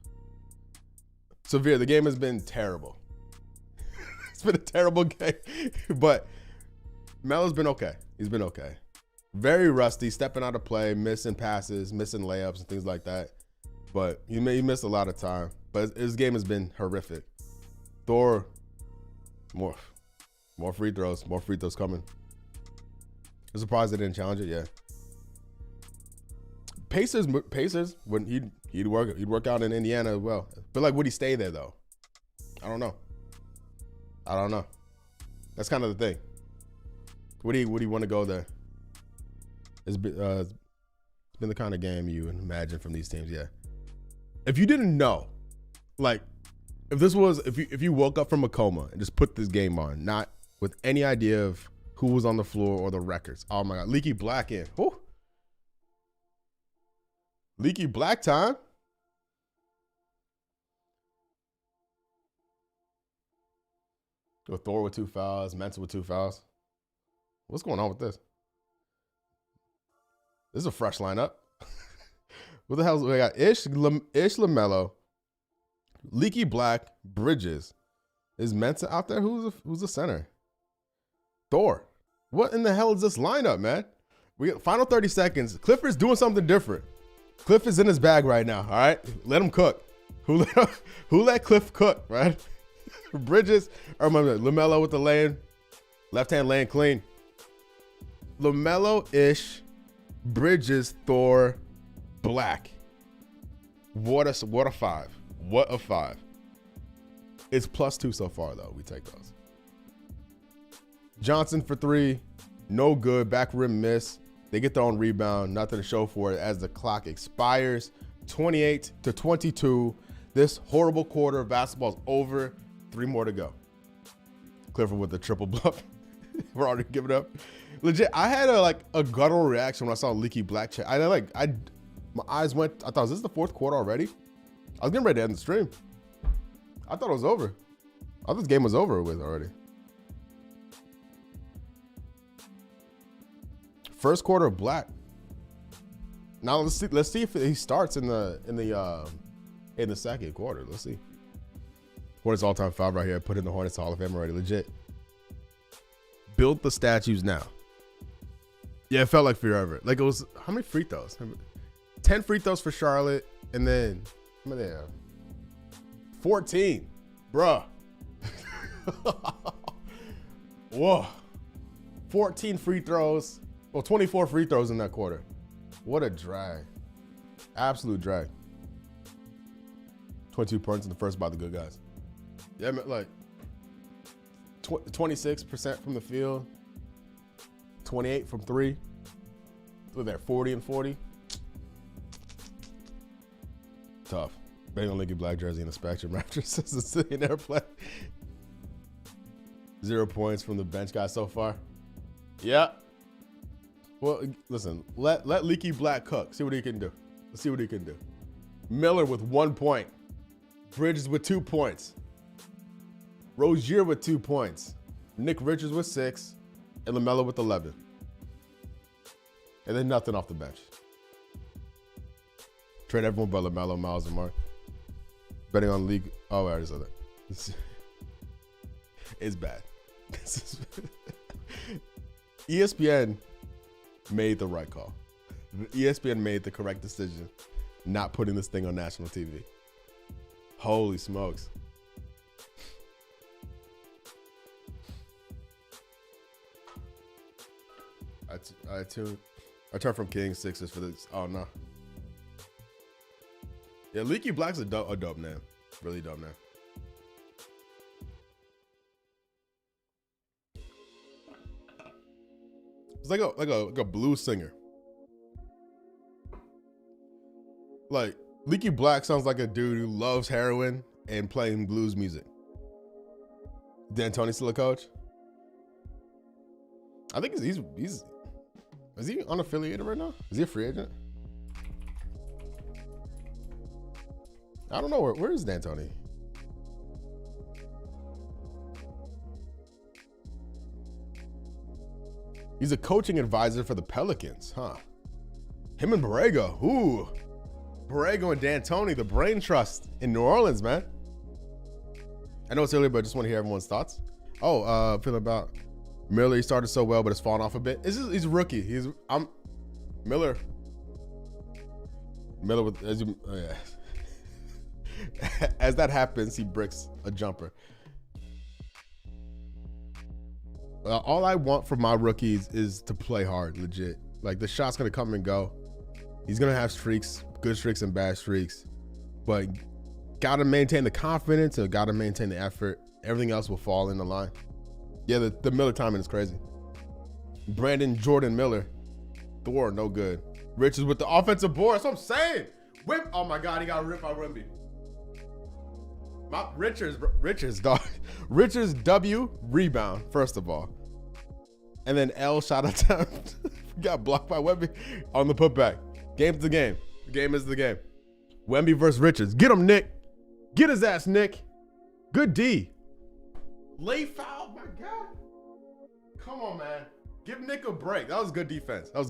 Severe, the game has been terrible. It's been a terrible game, but Melo's been okay. He's been okay. Very rusty, stepping out of play, missing passes, missing layups and things like that. But he missed a lot of time. But his game has been horrific. Thor, more free throws coming. I'm surprised they didn't challenge it. Yeah. Pacers when he'd work out in Indiana as well. But like, would he stay there though? I don't know. That's kind of the thing. Would he want to go there? It's been the kind of game you would imagine from these teams. Yeah. If you didn't know, like, if you woke up from a coma and just put this game on, not with any idea of who was on the floor or the records. Oh my God, Leaky Black in. Whew. Leaky Black time. Go Thor with 2 fouls, Mensa with 2 fouls. What's going on with this? This is a fresh lineup. What the hell? We got Ish LaMelo, Leaky Black, Bridges. Is Mensa out there? Who's the center? Thor. What in the hell is this lineup, man? We got final 30 seconds. Clifford's doing something different. Cliff is in his bag right now. All right, let him cook. Who let Cliff cook? Right? Bridges. I remember LaMelo with the lane, left hand lane clean. LaMelo, Ish, Bridges, Thor, Black. What a 5. What a 5. It's +2 so far though. We take those. Johnson for 3, no good. Back rim miss. They get their own rebound. Nothing to show for it as the clock expires. 28-22. This horrible quarter of basketball is over. 3 more to go. Clifford with the triple bluff. We're already giving up. Legit, I had a guttural reaction when I saw Leaky Black chat. My eyes went. I thought, is this the 4th quarter already? I was getting ready to end the stream. I thought it was over. I thought this game was over with already. First quarter of Black. Now let's see if he starts in the second quarter. Let's see. Hornets all-time 5 right here. Put in the Hornets Hall of Fame already. Legit. Build the statues now. Yeah, it felt like forever. Like, it was, how many free throws? 10 free throws for Charlotte, and then how many there? 14, bruh. Whoa. 14 free throws. Well, 24 free throws in that quarter. What a drag. Absolute drag. 22 points in the first by the good guys. Yeah, like 26% from the field, 28 from 3. Look at that, 40 and 40. Tough. Betting on Leaky Black jersey and a Spectrum mattress as a Zillionaire play. 0 points from the bench guys so far. Yeah. Well, listen, let Leaky Black cook. See what he can do. Let's see what he can do. Miller with 1 point. Bridges with 2 points. Rozier with 2 points. Nick Richards with 6. And LaMelo with 11. And then nothing off the bench. Trade everyone but LaMelo, Miles, and Mark. Betting on league. Oh, I already said that. It's bad. ESPN made the right call. ESPN made the correct decision not putting this thing on national TV. Holy smokes. I turned from Kings Sixers for this. Oh, no. Yeah, Leaky Black's a dope name. Really dope name. It's like a blues singer. Like, Leaky Black sounds like a dude who loves heroin and playing blues music. D'Antoni still a coach? I think he's is he unaffiliated right now? Is he a free agent? I don't know. Where is D'Antoni? He's a coaching advisor for the Pelicans, huh? Him and Borrego. Ooh. Borrego and D'Antoni, the brain trust in New Orleans, man. I know it's early, but I just want to hear everyone's thoughts. Oh, feeling about Miller. He started so well, but it's fallen off a bit. He's a rookie. Miller. Miller with as that happens, he bricks a jumper. All I want from my rookies is to play hard, legit. Like, the shot's gonna come and go. He's gonna have streaks, good streaks and bad streaks, but gotta maintain the confidence and gotta maintain the effort. Everything else will fall in the line. Yeah, the Miller timing is crazy. Brandon Jordan Miller, Thor, no good. Richards with the offensive board. That's what I'm saying. Whip. Oh my God, he got ripped by Wemby. Richards, dog. Richards W rebound, first of all. And then L shot attempt. Got blocked by Wemby on the putback. Game's the game. The game is the game. Wemby versus Richards. Get him, Nick. Get his ass, Nick. Good D. Late foul, my God. Come on, man. Give Nick a break. That was good defense. I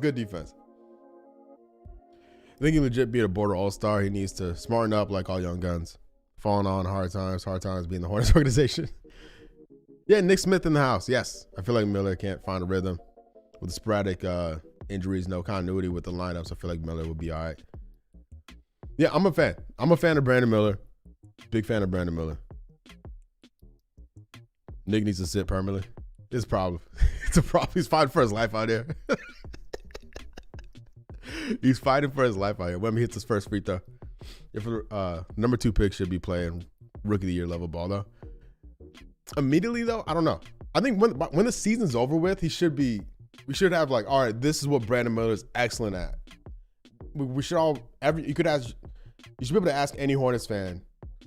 think he legit be a border all-star. He needs to smarten up like all young guns. Falling on hard times being the Hornets organization. Yeah, Nick Smith in the house. Yes, I feel like Miller can't find a rhythm with the sporadic injuries, no continuity with the lineups. I feel like Miller would be all right. Yeah, I'm a fan. I'm a fan of Brandon Miller. Big fan of Brandon Miller. Nick needs to sit permanently. It's a problem. It's a problem. He's fighting for his life out there. He's fighting for his life out here. When he hits his first free throw. If number 2 pick should be playing rookie of the year level ball though. Immediately though, I don't know. I think when the season's over with, we should have like, all right, this is what Brandon Miller is excellent at. We should all you should be able to ask any Hornets fan,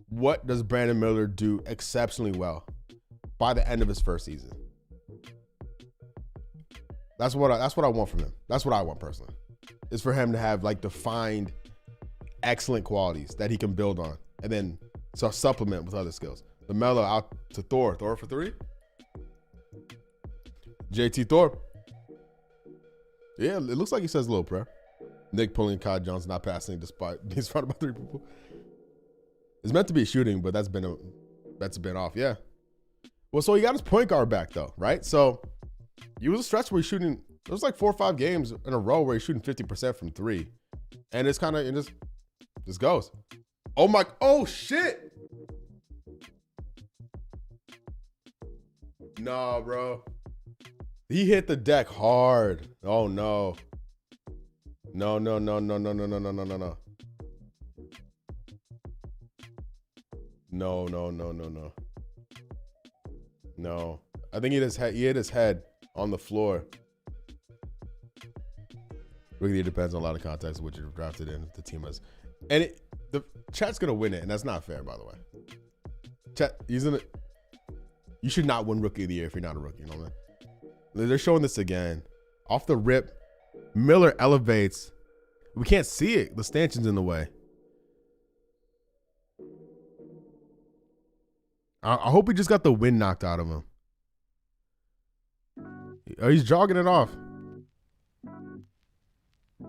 what does Brandon Miller do exceptionally well by the end of his first season? That's what I want from him. That's what I want personally. Is for him to have like defined excellent qualities that he can build on and then supplement with other skills. The Melo out to Thor. Thor for 3. JT Thor. Yeah, it looks like he says a little prayer. Nick pulling Kyle Jones, not passing despite being surrounded by 3 people. It's meant to be shooting, but that's been off. Yeah. Well, so he got his point guard back though, right? So he was a stretch where he's shooting. It was like 4 or 5 games in a row where he's shooting 50% from 3, and it's kind of it just goes. Oh shit! No, bro. He hit the deck hard. Oh no. No. No. I think he hit his head on the floor. Really depends on a lot of context of what you're drafted in, the team has. And the chat's gonna win it, and that's not fair, by the way. Chat, you should not win rookie of the year if you're not a rookie, you know what I mean? They're showing this again. Off the rip, Miller elevates. We can't see it. The stanchion's in the way. I hope he just got the wind knocked out of him. Oh, he's jogging it off.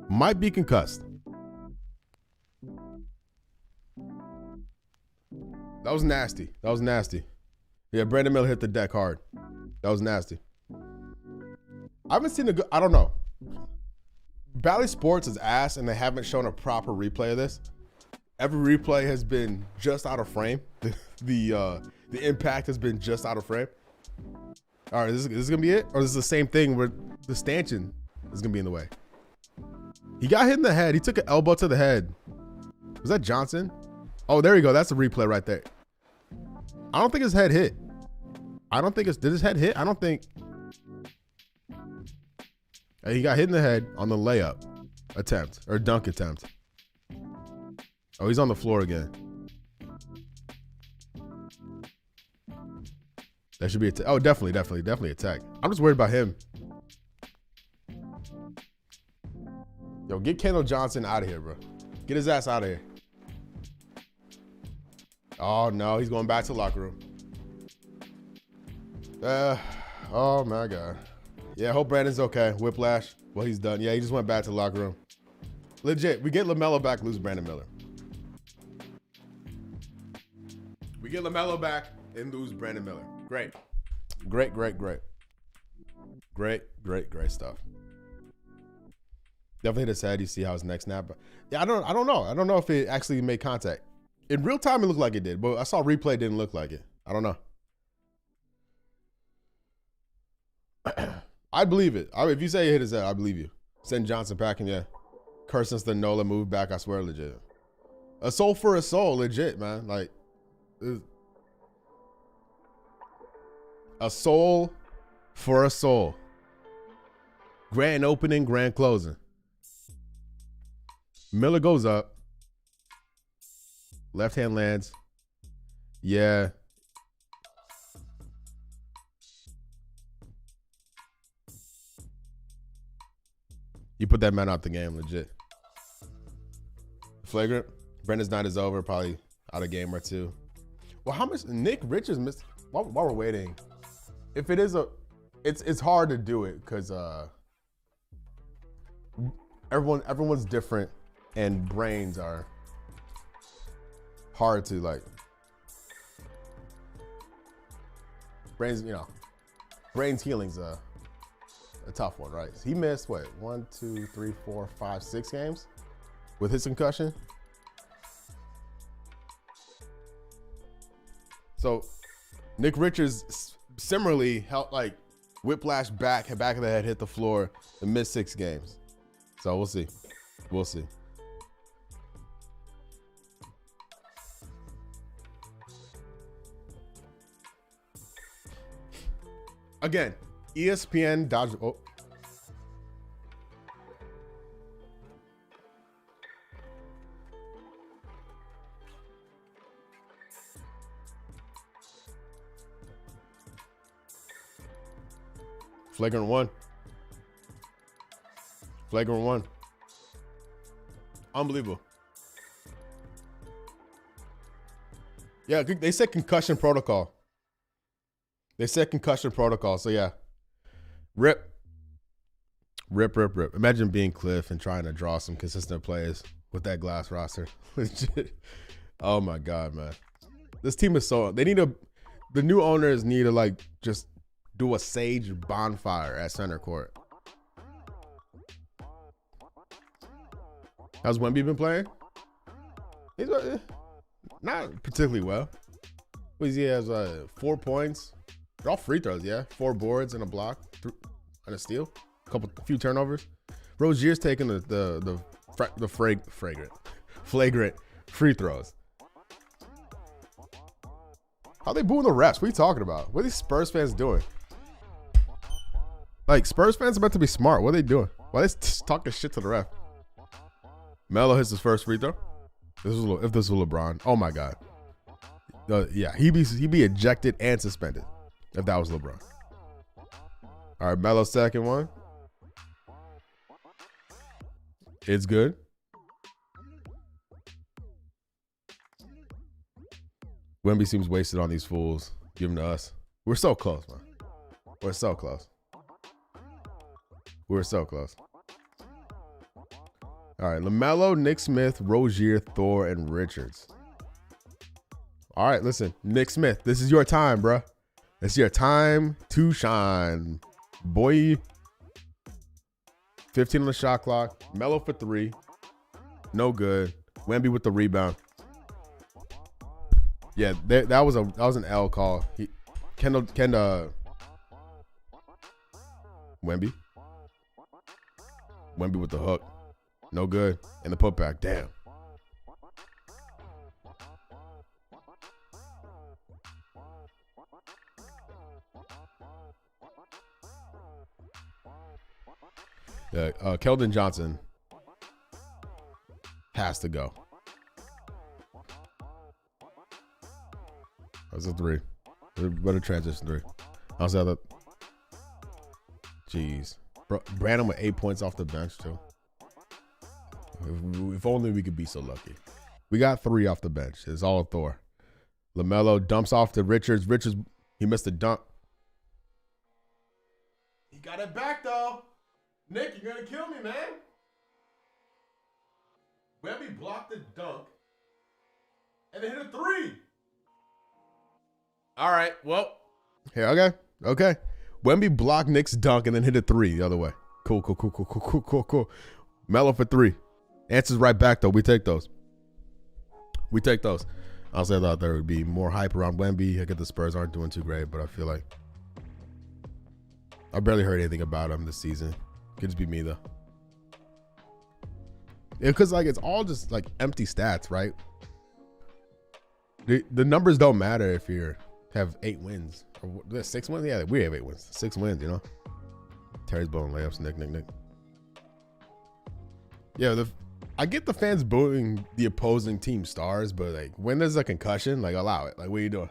Might be concussed. That was nasty. Yeah, Brandon Miller hit the deck hard. That was nasty. I haven't seen I don't know. Bally Sports is ass, and they haven't shown a proper replay of this. Every replay has been just out of frame. The impact has been just out of frame. All right, is this gonna be it, or is this the same thing where the stanchion is gonna be in the way? He got hit in the head. He took an elbow to the head. Was that Johnson? Oh, there you go. That's a replay right there. I don't think his head hit. Did his head hit? I don't think. He got hit in the head on the layup attempt or dunk attempt. Oh, he's on the floor again. That should be a oh, definitely a tech. I'm just worried about him. Yo, get Kendall Johnson out of here, bro. Get his ass out of here. Oh no, he's going back to the locker room. Oh my God. Yeah, I hope Brandon's okay. Whiplash. Well, he's done. Yeah, he just went back to the locker room. Legit. We get LaMelo back, lose Brandon Miller. We get LaMelo back and lose Brandon Miller. Great. Great stuff. Definitely hit his head. You see how his neck snapped. Yeah, I don't know. I don't know if it actually made contact. In real time, it looked like it did, but I saw replay, it didn't look like it. I don't know. I believe it. If you say it hit his head, I believe you. Send Johnson packing, yeah. Since the Nola move back, I swear, legit. A soul for a soul, legit, man. Like, a soul for a soul. Grand opening, grand closing. Miller goes up. Left hand lands. Yeah. You put that man out the game, legit. Flagrant. Brendan's night is over. Probably out a game or two. Well, how much Nick Richards missed? While we're waiting, if it is it's hard to do it because everyone's different and brains are hard to like. Brains healing's a tough one, right? He missed what 1, 2, 3, 4, 5, 6 games with his concussion. So Nick Richards similarly helped like whiplash back of the head, hit the floor, and missed 6 games. So we'll see. We'll see. Again, ESPN dodge. Oh. Flagrant one. Flagrant one. Unbelievable. Yeah, they said concussion protocol. So yeah. Rip. Imagine being Cliff and trying to draw some consistent plays with that glass roster. Legit. Oh my God, man. This team is the new owners need to like just do a sage bonfire at center court. How's Wemby been playing? He's not particularly well. He has 4 points. They're all free throws, yeah. 4 boards and a block and a steal. A few turnovers. Rozier's taking the flagrant free throws. How they booing the refs? What are you talking about? What are these Spurs fans doing? Like, Spurs fans are meant to be smart. What are they doing? Why are they talking shit to the ref? Melo hits his first free throw. If this was LeBron, oh my God. Yeah, he'd be ejected and suspended if that was LeBron. All right, Melo's second one. It's good. Wemby seems wasted on these fools. Give them to us. We're so close, man. We're so close. All right, LaMelo, Nick Smith, Rozier, Thor, and Richards. All right, listen, Nick Smith, this is your time, bruh. It's your time to shine, boy. 15 on the shot clock. Melo for 3. No good. Wemby with the rebound. Yeah, that was an L call. Wemby with the hook. No good. And the putback. Damn. Yeah, Keldon Johnson has to go. That's a 3. Better transition 3. How's that? Jeez. Brandon with 8 points off the bench, too. If only we could be so lucky. We got 3 off the bench. It's all Thor. LaMelo dumps off to Richards. Richards, he missed a dunk. He got it back, though. Nick, you're going to kill me, man. Wemby blocked the dunk and then hit a three. All right, well. Here, okay. Wemby blocked Nick's dunk and then hit a three the other way. Cool. Melo for three. Answers right back, though. We take those. Honestly, I thought there would be more hype around Wemby. I get the Spurs aren't doing too great, but I feel like I barely heard anything about him this season. Could just be me, though. Yeah, because, like, it's all just, like, empty stats, right? The numbers don't matter if you have 8 wins. Or 6 wins? Yeah, we have 8 wins. 6 wins, you know? Terry's blowing layups. Nick. Yeah, I get the fans booing the opposing team stars, but, like, when there's a concussion, like, allow it. Like, what are you doing?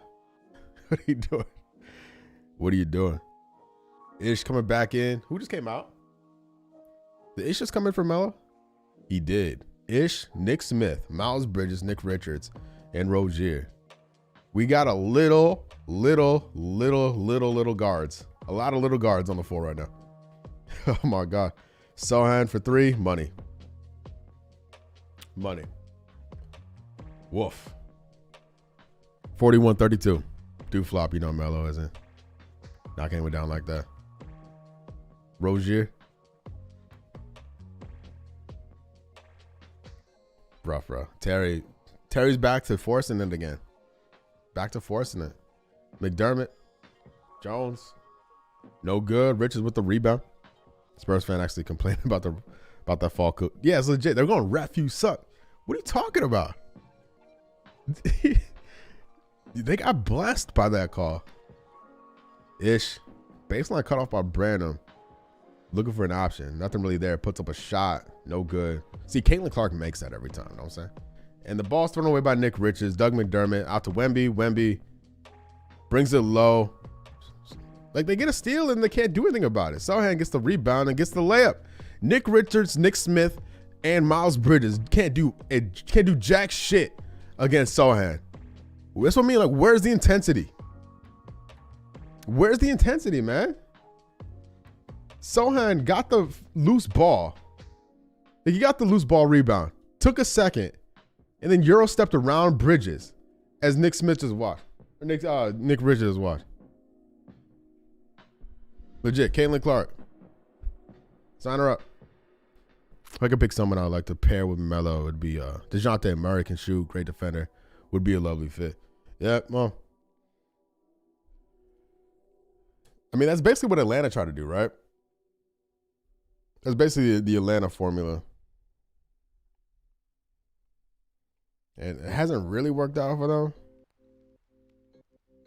What are you doing? Ish coming back in. Who just came out? Did Ish just come in for Melo? He did. Ish, Nick Smith, Miles Bridges, Nick Richards, and Rozier. We got a little guards. A lot of little guards on the floor right now. Oh, my God. Sohan for 3. Money. Woof. 41-32. Do flop, you know Melo isn't knocking anyone down like that. Rozier. Rough, bro. Terry's back to forcing it again. McDermott. Jones. No good. Richards with the rebound. Spurs fan actually complaining about that fall cook. Yeah, it's legit. They're going, ref, you suck. What are you talking about? They got blessed by that call. Ish. Baseline cut off by Branham. Looking for an option. Nothing really there. Puts up a shot. No good. See, Caitlin Clark makes that every time. You know what I'm saying? And the ball's thrown away by Nick Richards. Doug McDermott out to Wemby. Wemby brings it low. Like, they get a steal and they can't do anything about it. Sohan gets the rebound and gets the layup. Nick Richards, Nick Smith, and Miles Bridges can't do jack shit against Sohan. That's what I mean. Like, where's the intensity? Where's the intensity, man? Sohan got the loose ball. Like, he got the loose ball rebound. Took a second. And then Euro stepped around Bridges as Nick Smith just watched. Or Nick Richards just watched. Legit. Caitlin Clark. Sign her up. If I could pick someone I would like to pair with Melo, it would be DeJounte Murray. Can shoot. Great defender. Would be a lovely fit. Yeah, well. I mean, that's basically what Atlanta tried to do, right? That's basically the Atlanta formula. And it hasn't really worked out for them.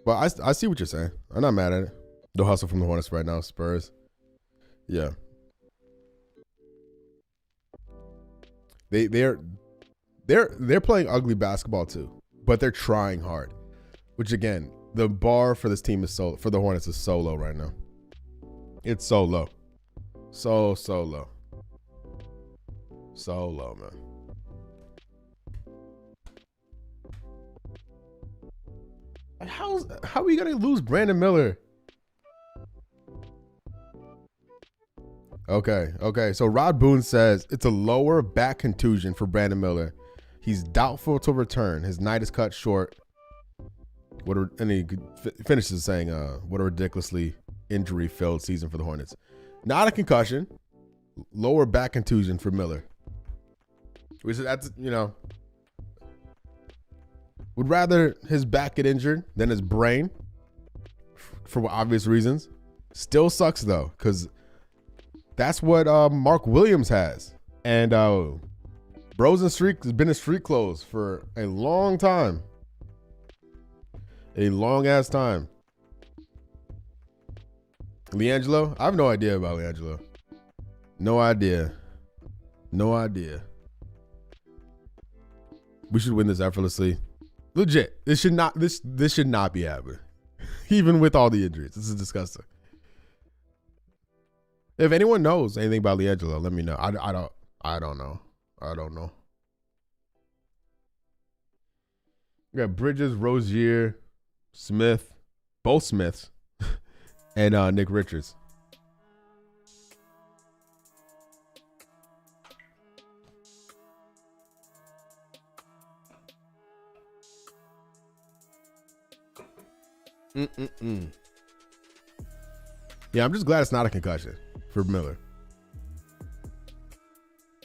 But I see what you're saying. I'm not mad at it. The hustle from the Hornets right now, Spurs. Yeah. They're playing ugly basketball too, but they're trying hard. Which again, the bar for this team for the Hornets is so low right now. It's so low. So low. So low, man. How are we gonna lose Brandon Miller? Okay. So Rod Boone says it's a lower back contusion for Brandon Miller. He's doubtful to return. His night is cut short. And he finishes saying, "What a ridiculously injury-filled season for the Hornets." Not a concussion. Lower back contusion for Miller. Which is, that's, you know, would rather his back get injured than his brain, for obvious reasons. Still sucks though, because that's what Mark Williams has. And Bros and Streak has been in street clothes for a long time. A long ass time. LiAngelo? I have no idea about LiAngelo. No idea. We should win this effortlessly. Legit. This should not be happening. Even with all the injuries. This is disgusting. If anyone knows anything about LiAngelo, let me know. I don't know. We got Bridges, Rozier, Smith, both Smiths, and Nick Richards. Yeah, I'm just glad it's not a concussion for Miller.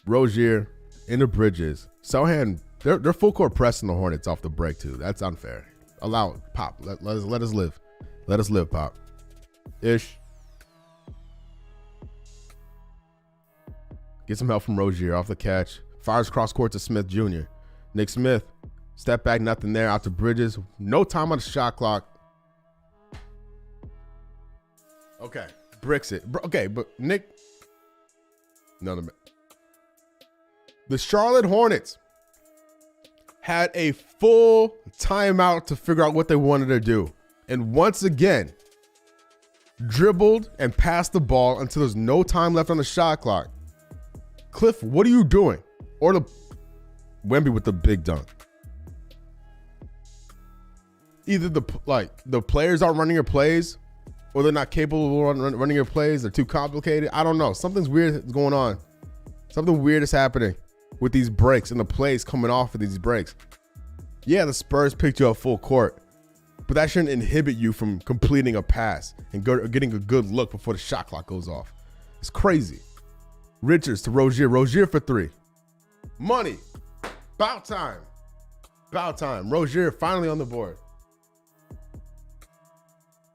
Rozier into Bridges. Sohan, they're full court pressing the Hornets off the break too. That's unfair. Allow it. Pop. Let us live. Let us live, Pop. Ish. Get some help from Rozier off the catch. Fires cross court to Smith Jr. Nick Smith. Step back, nothing there. Out to Bridges. No time on the shot clock. Okay. Bricks it. Okay, but Nick. Another minute. The Charlotte Hornets had a full timeout to figure out what they wanted to do. And once again, dribbled and passed the ball until there's no time left on the shot clock. Cliff, what are you doing? Or the Wemby with the big dunk. Either the players aren't running your plays, or they're not capable of running your plays. They're too complicated. I don't know. Something's weird is going on. Something weird is happening with these breaks and the plays coming off of these breaks. Yeah, the Spurs picked you up full court, but that shouldn't inhibit you from completing a pass and getting a good look before the shot clock goes off. It's crazy. Richards to Rozier. Rozier for three. Money. About time. About time. Rozier finally on the board.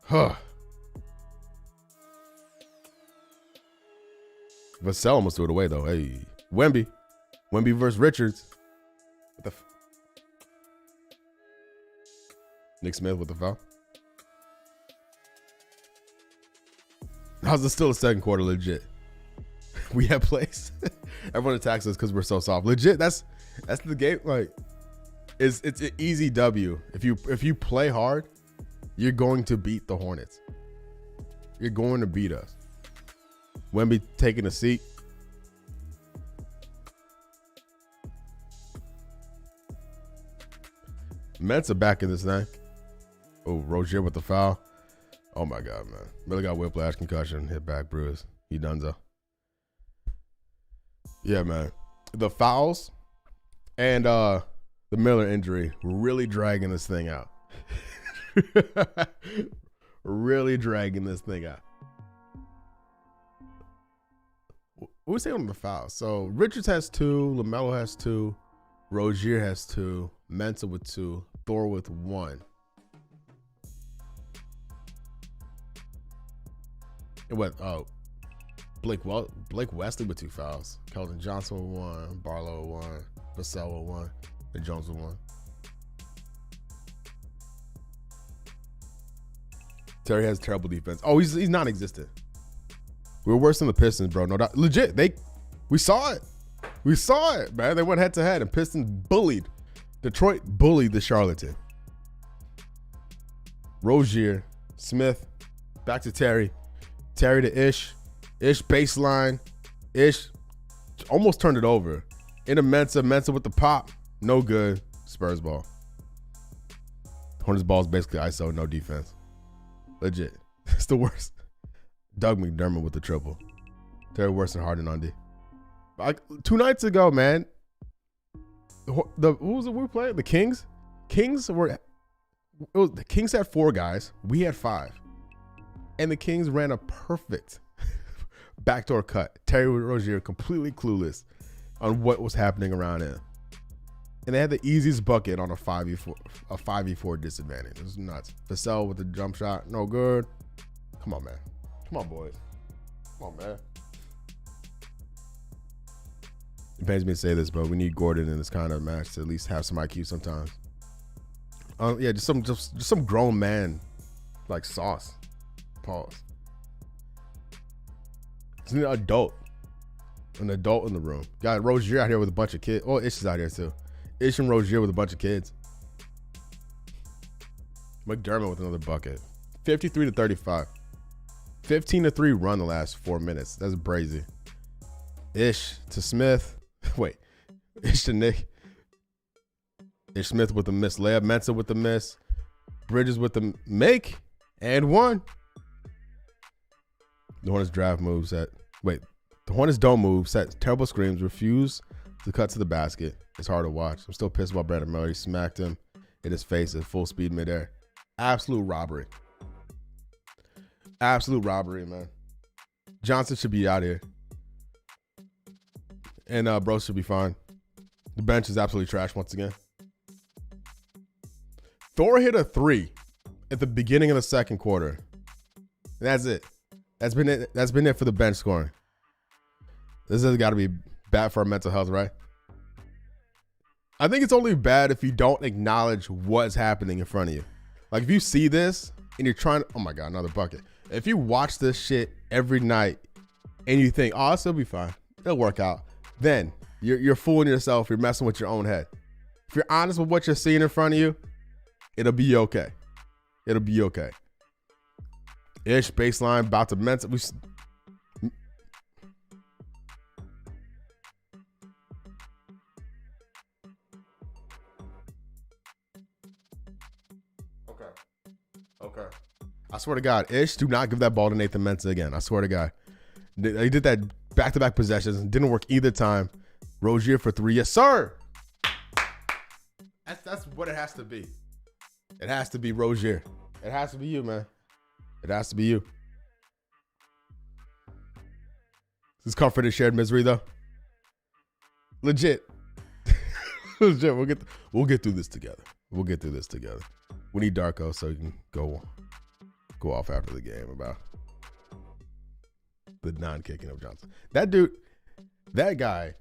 Huh. Vassell almost threw it away, though. Hey. Wemby. Wemby versus Richards. Nick Smith with the foul. How's it still the second quarter? Legit. We have plays. Everyone attacks us because we're so soft. Legit. That's the game. Like, it's an easy W. If you play hard, you're going to beat the Hornets. You're going to beat us. Wemby taking a seat. Mets are back in this thing. Oh, Rozier with the foul. Oh my God, man. Miller got whiplash, concussion, hit back, bruise. He donezo. Yeah, man. The fouls and the Miller injury really dragging this thing out. Really dragging this thing out. What we say on the fouls? So Richards has 2, LaMelo has 2, Rozier has 2, Mensah with 2, Thor with 1. It went Blake Wesley with 2 fouls. Keldon Johnson with 1, Barlow with 1, Vassell with 1, and Jones with 1. Terry has terrible defense. Oh, he's non-existent. We were worse than the Pistons, bro. No doubt. Legit. We saw it. We saw it, man. They went head to head, and Pistons bullied. Detroit bullied the Charlatan. Rozier, Smith, back to Terry. Terry to Ish. Ish baseline. Ish almost turned it over. Into Mensah. Mensah with the pop. No good. Spurs ball. Hornets ball is basically ISO, no defense. Legit. It's the worst. Doug McDermott with the triple. Terry worse than Harden on D. Like 2 nights ago, man. Who was it we were playing? The Kings? The Kings had 4 guys. We had 5. And the Kings ran a perfect backdoor cut. Terry Rozier completely clueless on what was happening around him. And they had the easiest bucket on a 5v4 disadvantage. It was nuts. Vassell with the jump shot. No good. Come on, man. Come on, boys. Come on, man. It pains me to say this, but we need Gordon in this kind of match to at least have some IQ sometimes. Yeah, just some grown man like sauce. Pause. It's an adult in the room. Got Rozier out here with a bunch of kids. Oh, Ish is out here too. Ish and Rozier with a bunch of kids. McDermott with another bucket. 53-35. 15-3 run the last 4 minutes. That's brazy. Ish to Smith. Wait. Ish to Nick. Ish Smith with the miss layup. Mensah with the miss. Bridges with the make. And 1. The Hornets draft move set. Wait. The Hornets don't move. Set terrible screams. Refuse to cut to the basket. It's hard to watch. I'm still pissed about Brandon Miller. He smacked him in his face at full speed midair. Absolute robbery. Absolute robbery, man. Johnson should be out here. And Bro should be fine. The bench is absolutely trash once again. Thor hit a 3 at the beginning of the second quarter. And that's it. That's been it. That's been it for the bench scoring. This has got to be bad for our mental health, right? I think it's only bad if you don't acknowledge what's happening in front of you. Like if you see this and you're trying to, oh my God, another bucket. If you watch this shit every night and you think, oh, this will be fine, it'll work out, then you're fooling yourself. You're messing with your own head. If you're honest with what you're seeing in front of you, it'll be okay. It'll be okay. Ish, baseline, about to mental. Okay. I swear to God, Ish, do not give that ball to Nathan Mensah again. I swear to God. They did that back-to-back possessions. Didn't work either time. Rozier for 3. Yes, sir. That's what it has to be. It has to be Rozier. It has to be you, man. It has to be you. This is comfort and shared misery, though. Legit. Legit. We'll get through this together. We'll get through this together. We need Darko so you can go off after the game about the non-kicking of Johnson. That dude, that guy,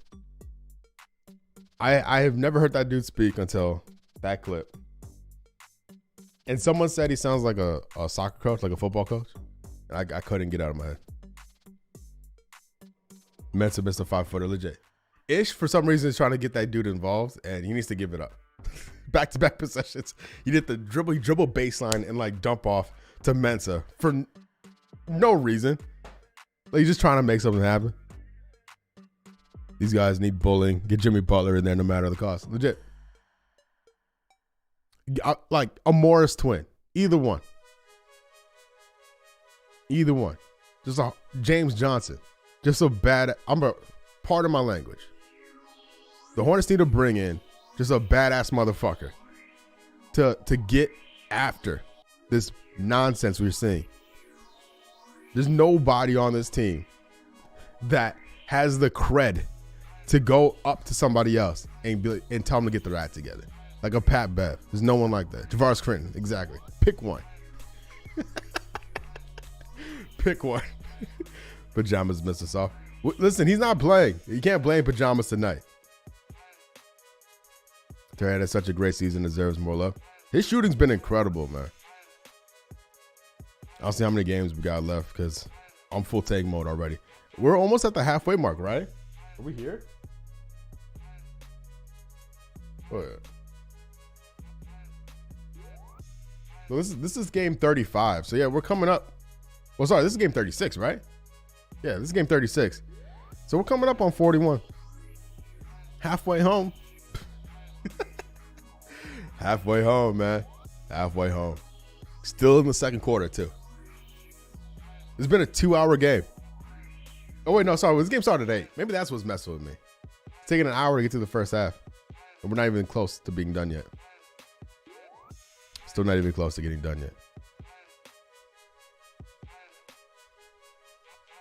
I have never heard that dude speak until that clip. And someone said he sounds like a soccer coach, like a football coach. And I couldn't get out of my head. Mensah missed a 5-footer, legit. Ish, for some reason, is trying to get that dude involved, and he needs to give it up. Back-to-back possessions. He did the dribble baseline and like dump off to Mensah for no reason. Like he's just trying to make something happen. These guys need bullying. Get Jimmy Butler in there no matter the cost. Legit. Like a Morris twin. Either one. Just a James Johnson. Just a bad. Part of my language. The Hornets need to bring in just a badass motherfucker to get after this nonsense we're seeing. There's nobody on this team that has the cred to go up to somebody else and tell them to get their act together. Like a Pat Bev. There's no one like that. Javaris Critton, exactly. Pick one. Pick one. Pajamas missed us off. Listen, he's not playing. You can't blame Pajamas tonight. Terry had such a great season, deserves more love. His shooting's been incredible, man. I don't see how many games we got left because I'm full take mode already. We're almost at the halfway mark, right? Are we here? Oh, yeah. So this is game 35. So, yeah, we're coming up. Well, sorry, this is game 36, right? Yeah, this is game 36. So, we're coming up on 41. Halfway home. Halfway home, man. Halfway home. Still in the second quarter, too. It's been a 2-hour game. Oh, wait, no, sorry. This game started at 8. Maybe that's what's messing with me. It's taking an hour to get through the first half. And we're not even close to being done yet. Still not even close to getting done yet.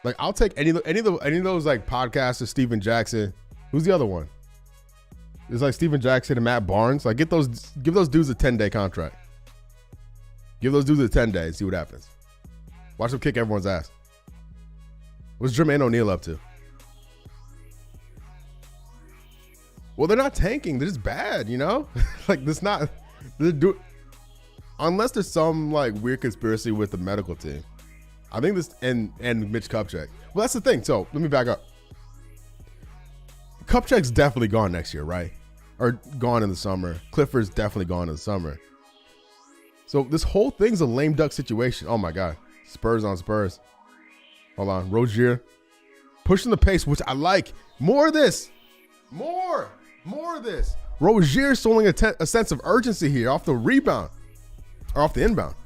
Like, I'll take any of those like podcasts of Steven Jackson. Who's the other one? It's like Steven Jackson and Matt Barnes. Like, give those dudes a 10-day contract. Give those dudes a 10 days. See what happens. Watch them kick everyone's ass. What's Jermaine O'Neal up to? Well, they're not tanking. They're just bad, you know? Like, this not. Unless there's some like weird conspiracy with the medical team. I think this and Mitch Kupchak. Well, that's the thing. So let me back up. Kupchak's definitely gone next year, right? Or gone in the summer. Clifford's definitely gone in the summer. So this whole thing's a lame duck situation. Oh my God. Spurs on Spurs. Hold on. Rozier. Pushing the pace, which I like. More of this. More of this. Rozier showing a sense of urgency here off the rebound. Or off the inbound.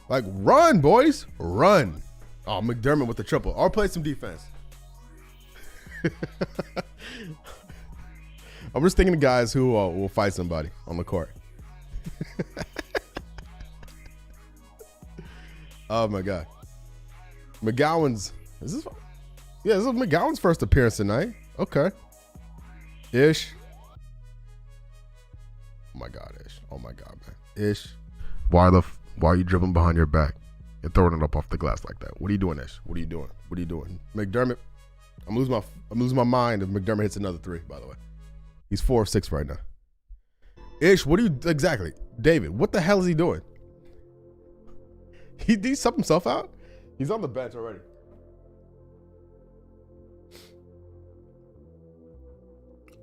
Like, run, boys. Run. Oh, McDermott with the triple. Or play some defense. I'm just thinking of guys who will fight somebody on the court. Oh my God. McGowan's. Is this? Yeah, this is McGowan's first appearance tonight. Okay. Ish. Oh my God, Ish. Oh my God, man. Ish. Why are you dribbling behind your back and throwing it up off the glass like that? What are you doing, Ish? What are you doing? What are you doing? McDermott. I'm losing my mind if McDermott hits another 3, by the way. He's 4 of 6 right now. Ish, what are you exactly? David, what the hell is he doing? Did he sub himself out? He's on the bench already.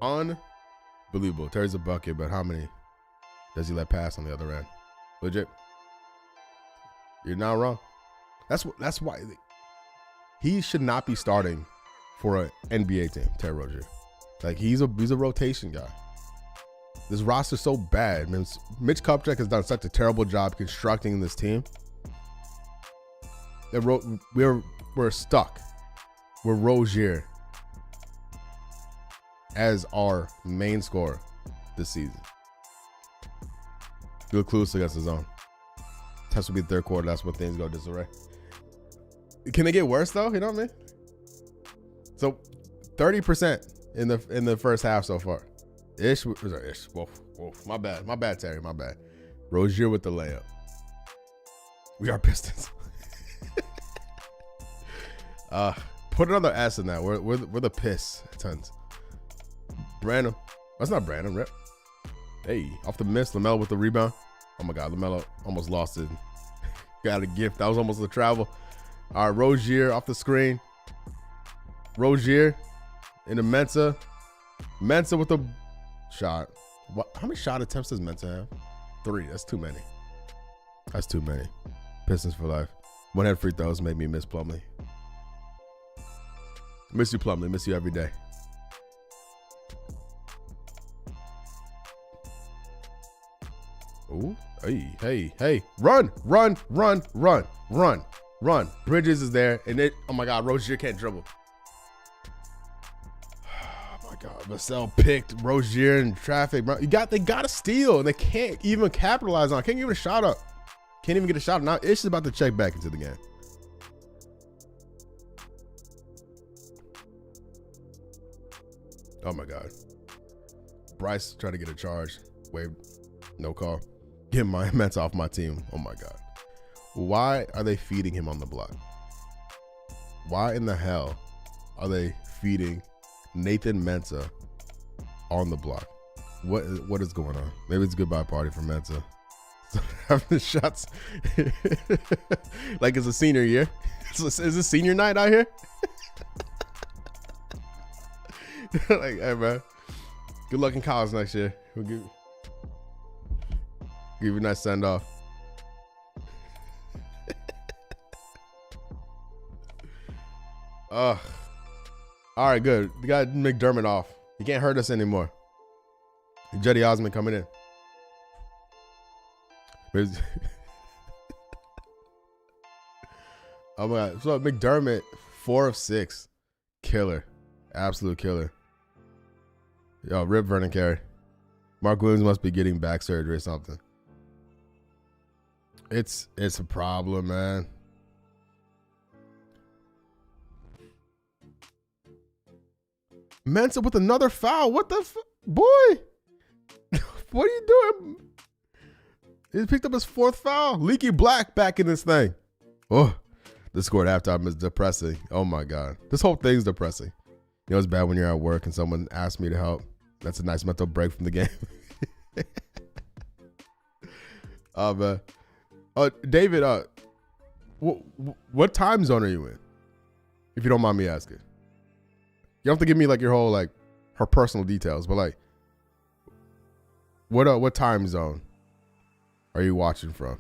Unbelievable. Terry's a bucket, but how many does he let pass on the other end? Legit. You're not wrong. That's why he should not be starting for an NBA team, Terry Rozier. Like he's a rotation guy. This roster's so bad. Man, Mitch Kupchak has done such a terrible job constructing this team. We're stuck. We're Rozier as our main scorer this season. You look clueless against the zone. Test will be the third quarter. That's when things go disarray. Can they get worse though? You know what I mean? So 30% in the first half so far. Ish. Whoa, my bad, Terry. My bad. Rozier with the layup. We are Pistons. Put another S in that. We're the piss tons. Brandon. That's not Brandon. Rip. Hey, off the miss. LaMelo with the rebound. Oh my God, LaMelo almost lost it. Got a gift. That was almost a travel. All right, Rozier off the screen. Rozier into Mensah. Mensah with the shot. How many shot attempts does Mensah have? 3. That's too many. That's too many. Pistons for life. One head free throws made me miss Plumlee. Miss you, Plumlee. Miss you every day. Ooh. Hey. Run. Bridges is there. And oh my God, Rozier can't dribble. Oh my God. Vassell picked Rozier in traffic, bro. They got to steal, and they can't even capitalize on it. Can't even get a shot up. Can't even get a shot up. Now Ish is about to check back into the game. Oh my God. Bryce tried to get a charge. Waved. No call. Get my Mets off my team. Oh my God. Why are they feeding him on the block? Why in the hell are they feeding Nathan Mensah on the block? What is going on? Maybe it's a goodbye party for Mensah. Having the shots like it's a senior year. Is it senior night out here? Like, hey man, good luck in college next year. We'll give you a nice send off. All right, good. We got McDermott off. He can't hurt us anymore. Jetty Osman coming in. Oh my God. So McDermott, 4 of 6. Killer. Absolute killer. Yo, rip Vernon Carey. Mark Williams must be getting back surgery or something. It's a problem, man. Mensah with another foul. What the boy? What are you doing? He picked up his 4th foul. Leaky Black back in this thing. Oh, the score at halftime is depressing. Oh my God. This whole thing's depressing. You know, it's bad when you're at work and someone asks me to help. That's a nice mental break from the game. Oh, man. David, what time zone are you in? If you don't mind me asking. You don't have to give me like your whole, like, her personal details, but like, what time zone are you watching from?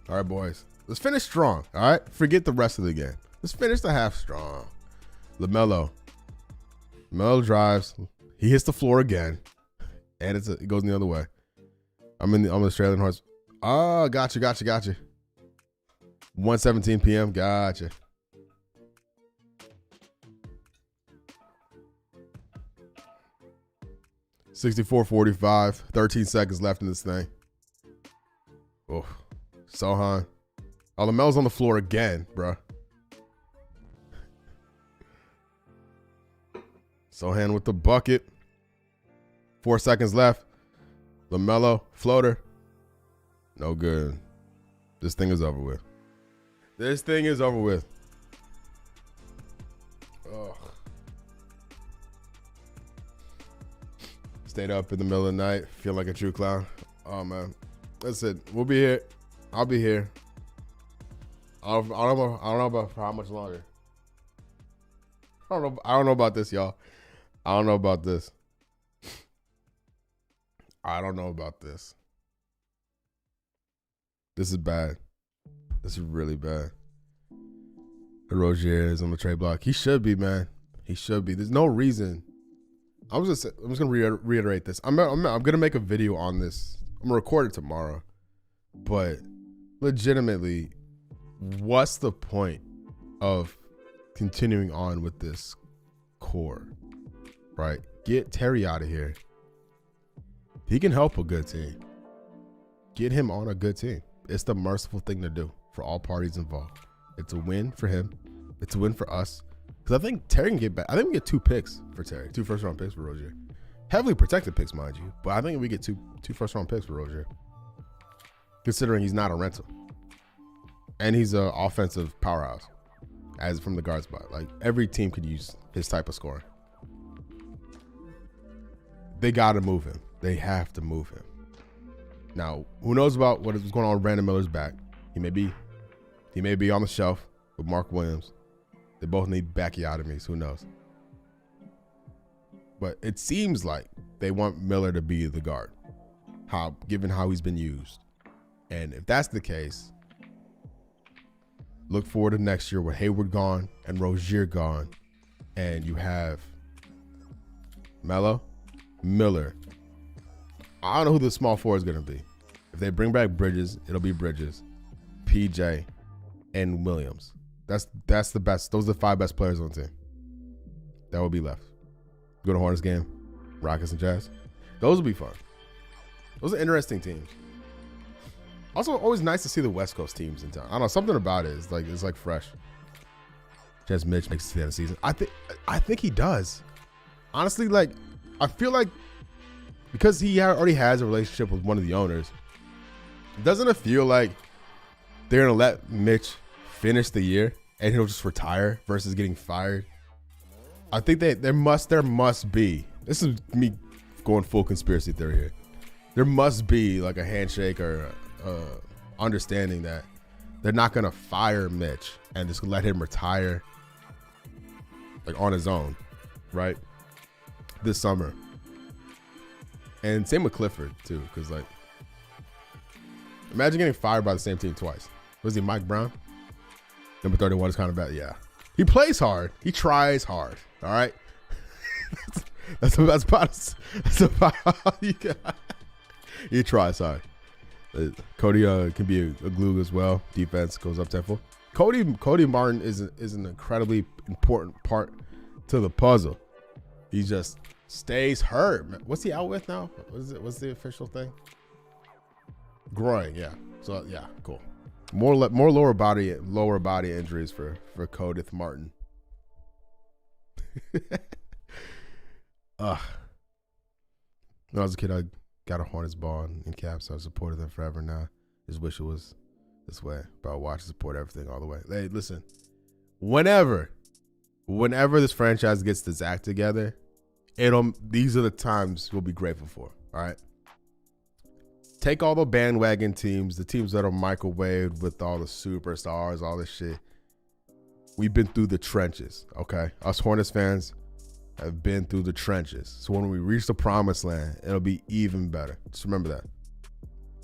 All right, boys. Let's finish strong, all right? Forget the rest of the game. Let's finish the half strong. LaMelo drives. He hits the floor again. And it goes the other way. I'm the Australian Hornets. Oh, gotcha. 1:17 p.m. Gotcha. 64-45. 13 seconds left in this thing. Oh, Sohan. Oh, LaMelo's on the floor again, bro. Sohan with the bucket. 4 seconds left. LaMelo, floater. No good. This thing is over with. This thing is over with. Ugh. Stayed up in the middle of the night. Feel like a true clown. Oh, man. That's it. We'll be here. I'll be here. I don't know about for how much longer. I don't know about this, y'all. I don't know about this. I don't know about this. This is bad. This is really bad. Rozier is on the trade block. He should be, man. He should be. There's no reason. I'm just gonna reiterate this. I'm gonna make a video on this. I'm gonna record it tomorrow. But legitimately, what's the point of continuing on with this core? Right? Get Terry out of here. He can help a good team. Get him on a good team. It's the merciful thing to do for all parties involved. It's a win for him. It's a win for us. Because I think Terry can get back. I think we get 2 picks for Terry. 2 first-round picks for Rozier. Heavily protected picks, mind you. But I think we get two first-round picks for Rozier. Considering he's not a rental. And he's an offensive powerhouse. As from the guard spot. Like, every team could use his type of scoring. They got to move him. They have to move him. Now, who knows about what is going on with Brandon Miller's back? He may be on the shelf with Mark Williams. They both need bacchiotomies. Who knows? But it seems like they want Miller to be the guard, given how he's been used. And if that's the case, look forward to next year with Hayward gone and Rozier gone, and you have Melo, Miller. I don't know who the small four is going to be. If they bring back Bridges, it'll be Bridges, PJ, and Williams. That's the best. Those are the 5 best players on the team. That will be left. Go to Hornets game, Rockets and Jazz. Those will be fun. Those are interesting teams. Also, always nice to see the West Coast teams in town. I don't know, something about it is it's like fresh. Just Mitch makes it to the end of the season. I think he does. Honestly, like, I feel like because he already has a relationship with one of the owners, doesn't it feel like they're gonna let Mitch finish the year and he'll just retire versus getting fired? I think that there must be. This is me going full conspiracy theory here. There must be like a handshake or understanding that they're not gonna fire Mitch and just let him retire like on his own, right? This summer. And same with Clifford too, because like, imagine getting fired by the same team twice. Was he Mike Brown? Number 31 is kind of bad. Yeah, he plays hard. He tries hard. All right, that's about all you got. He tries hard. Cody can be a glue as well. Defense goes up tempo. Cody Martin is an incredibly important part to the puzzle. He just stays hurt. What's he out with now? What's the official thing? Groin, yeah. So yeah, cool. More lower body injuries for Cody Martin. When I was a kid, I got a Hornets ball in caps, so I supported them forever now. Just wish it was this way, but I watch and support everything all the way. Hey, listen, whenever this franchise gets this act together, these are the times we'll be grateful for. All right, take all the bandwagon teams, the teams that are microwaved with all the superstars, all this shit. We've been through the trenches, okay? Us Hornets fans have been through the trenches. So when we reach the promised land, it'll be even better. Just remember that.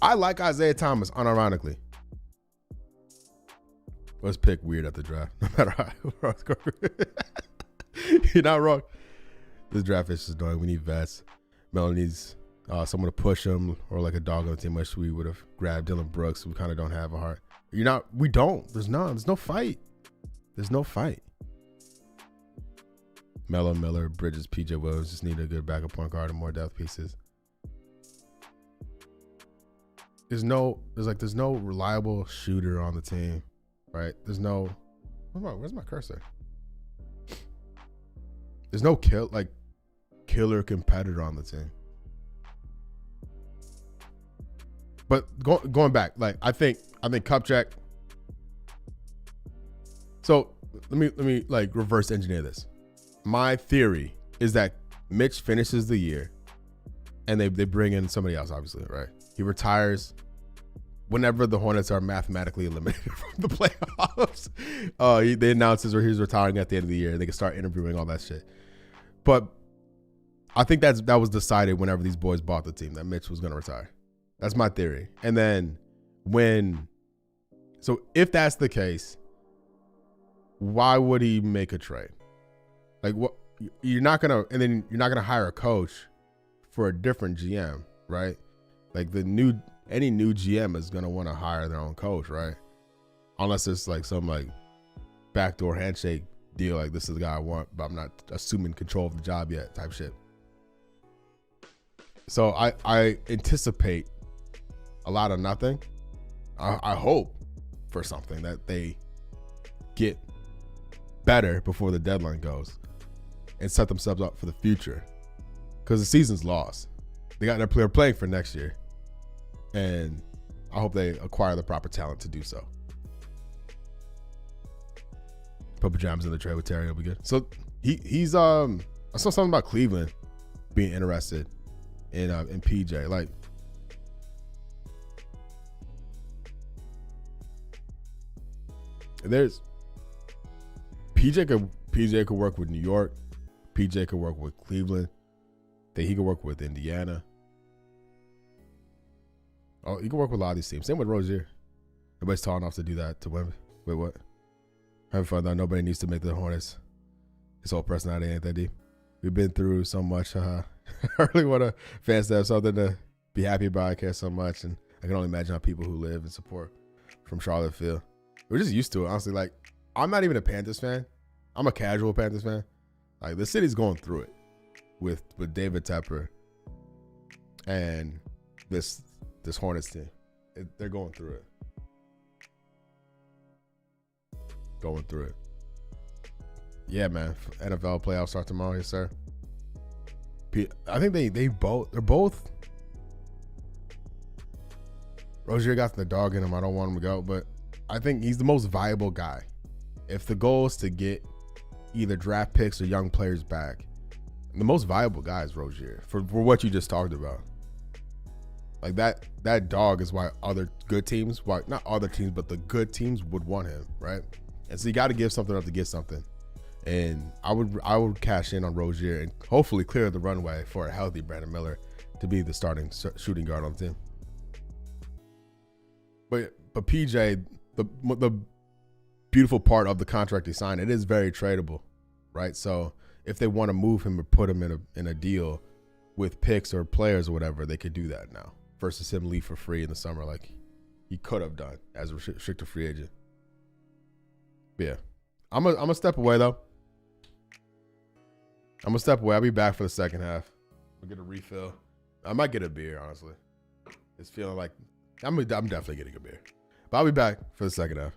I like Isaiah Thomas, unironically. Let's pick weird at the draft. No matter how. You're not wrong. This draft is just annoying. We need vets. Melo needs someone to push him, or like a dog on the team. Wish we would have grabbed Dylan Brooks. We kind of don't have a heart. We don't. There's no fight. There's no fight. Melo Miller, Bridges, PJ Williams just need a good backup point guard and more depth pieces. There's no reliable shooter on the team, right? There's no where's my cursor? There's no killer competitor on the team. But going back, like I think Kupchak. So let me like reverse engineer this. My theory is that Mitch finishes the year, and they bring in somebody else. Obviously, right? He retires whenever the Hornets are mathematically eliminated from the playoffs. They announces where he's retiring at the end of the year. They can start interviewing all that shit. But I think that was decided whenever these boys bought the team that Mitch was going to retire. That's my theory. And then if that's the case, why would he make a trade? Like what? You're not gonna hire a coach for a different GM, right? Like any new GM is gonna want to hire their own coach, right? Unless it's like some like backdoor handshake deal, like this is the guy I want, but I'm not assuming control of the job yet, type shit. So I anticipate a lot of nothing. I hope for something that they get better before the deadline goes and set themselves up for the future, because the season's lost. They're playing for next year, and I hope they acquire the proper talent to do so. Put pajamas in the trade with Terry, will be good. So he's I saw something about Cleveland being interested in PJ. Like, there's PJ could work with New York. PJ could work with Cleveland. He could work with Indiana. Oh, he could work with a lot of these teams. Same with Rozier. Everybody's tall enough to do that to women. Wait, what? Having fun though. Nobody needs to make the Hornets his whole personality ain't that deep. We've been through so much. I really want fans to have something to be happy about. I care so much, and I can only imagine how people who live and support from Charlotte feel. We're just used to it, honestly. Like, I'm not even a Panthers fan. I'm a casual Panthers fan. Like, the city's going through it with David Tepper and this Hornets team. They're going through it. Going through it. Yeah, man. NFL playoffs start tomorrow, yes, sir. I think they're both. Rozier got the dog in him. I don't want him to go, but I think he's the most viable guy. If the goal is to get either draft picks or young players back, the most viable guy is Rozier for what you just talked about. Like that dog is why other good teams, not other teams, but the good teams would want him, right? And so you got to give something up to get something. And I would cash in on Rozier and hopefully clear the runway for a healthy Brandon Miller to be the starting shooting guard on the team. But PJ, the beautiful part of the contract he signed, it is very tradable, right? So if they want to move him or put him in a deal with picks or players or whatever, they could do that now versus him leave for free in the summer like he could have done as a restricted free agent. But yeah, I'm a step away though. I'm gonna step away. I'll be back for the second half. I'll get a refill. I might get a beer, honestly. It's feeling like I'm definitely getting a beer. But I'll be back for the second half.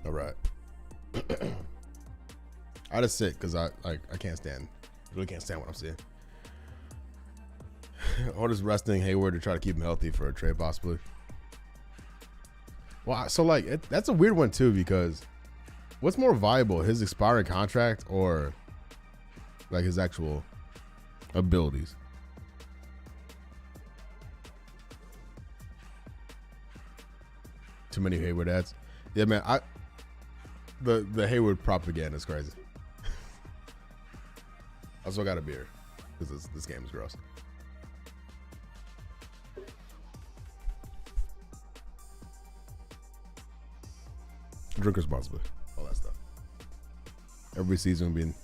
All right. I just sit because I can't stand. Really can't stand what I'm seeing. Or just resting Hayward to try to keep him healthy for a trade possibly. Well, so like that's a weird one too, because what's more valuable, his expiring contract or like his actual abilities? Too many Hayward ads. Yeah, man. The Hayward propaganda is crazy. I also got a beer because this game is gross. Drink responsibly. All that stuff. Every season being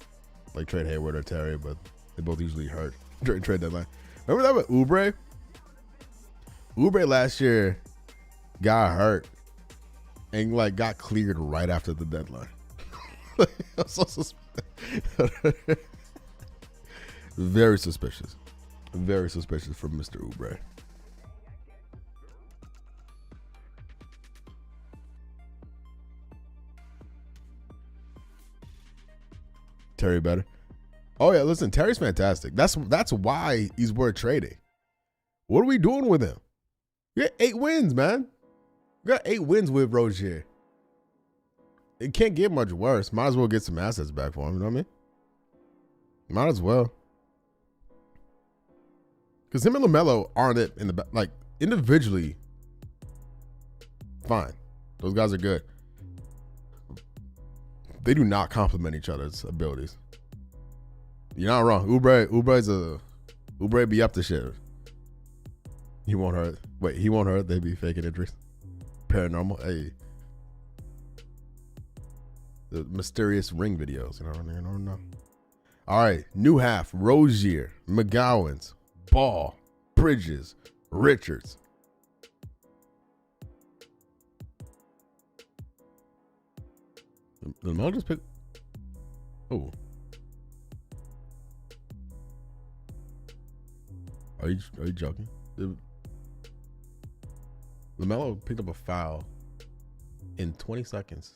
like trade Hayward or Terry, but they both usually hurt during trade deadline. Remember that with Oubre? Oubre last year got hurt and like got cleared right after the deadline. Very suspicious. Very suspicious from Mr. Oubre. Terry better. Oh yeah, listen, Terry's fantastic. That's why he's worth trading. What are we doing with him? We got 8 wins, man. We got 8 wins with Rozier. It can't get much worse. Might as well get some assets back for him. You know what I mean? Might as well. Because him and LaMelo aren't it in the back. Like, individually, fine. Those guys are good. They do not complement each other's abilities. You're not wrong. Oubre be up to shit. He won't hurt. Wait, he won't hurt. They be faking injuries. Paranormal. Hey. The mysterious ring videos. You don't know. All right. New half. Rozier. McGowans. Ball. Bridges. Richards. The Mel just picked. Oh. Are you joking? LaMelo picked up a foul in 20 seconds.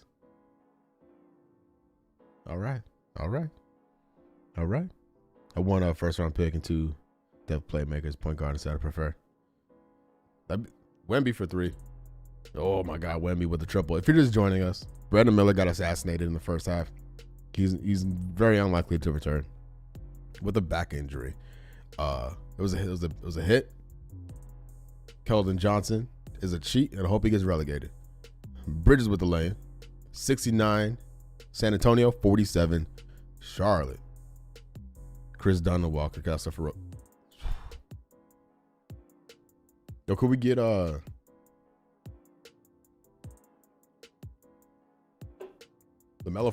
All right. I won a first round pick and 2 depth playmakers, point guard and center preferred. Wemby for 3. Oh my God, Wemby with the triple. If you're just joining us, Brandon Miller got assassinated in the first half. He's very unlikely to return with a back injury. It was a hit. Keldon Johnson is a cheat, and I hope he gets relegated. Bridges with the lane. 69. San Antonio, 47. Charlotte. Chris Dunn and Walker Kessler for. Yo, could we get LaMelo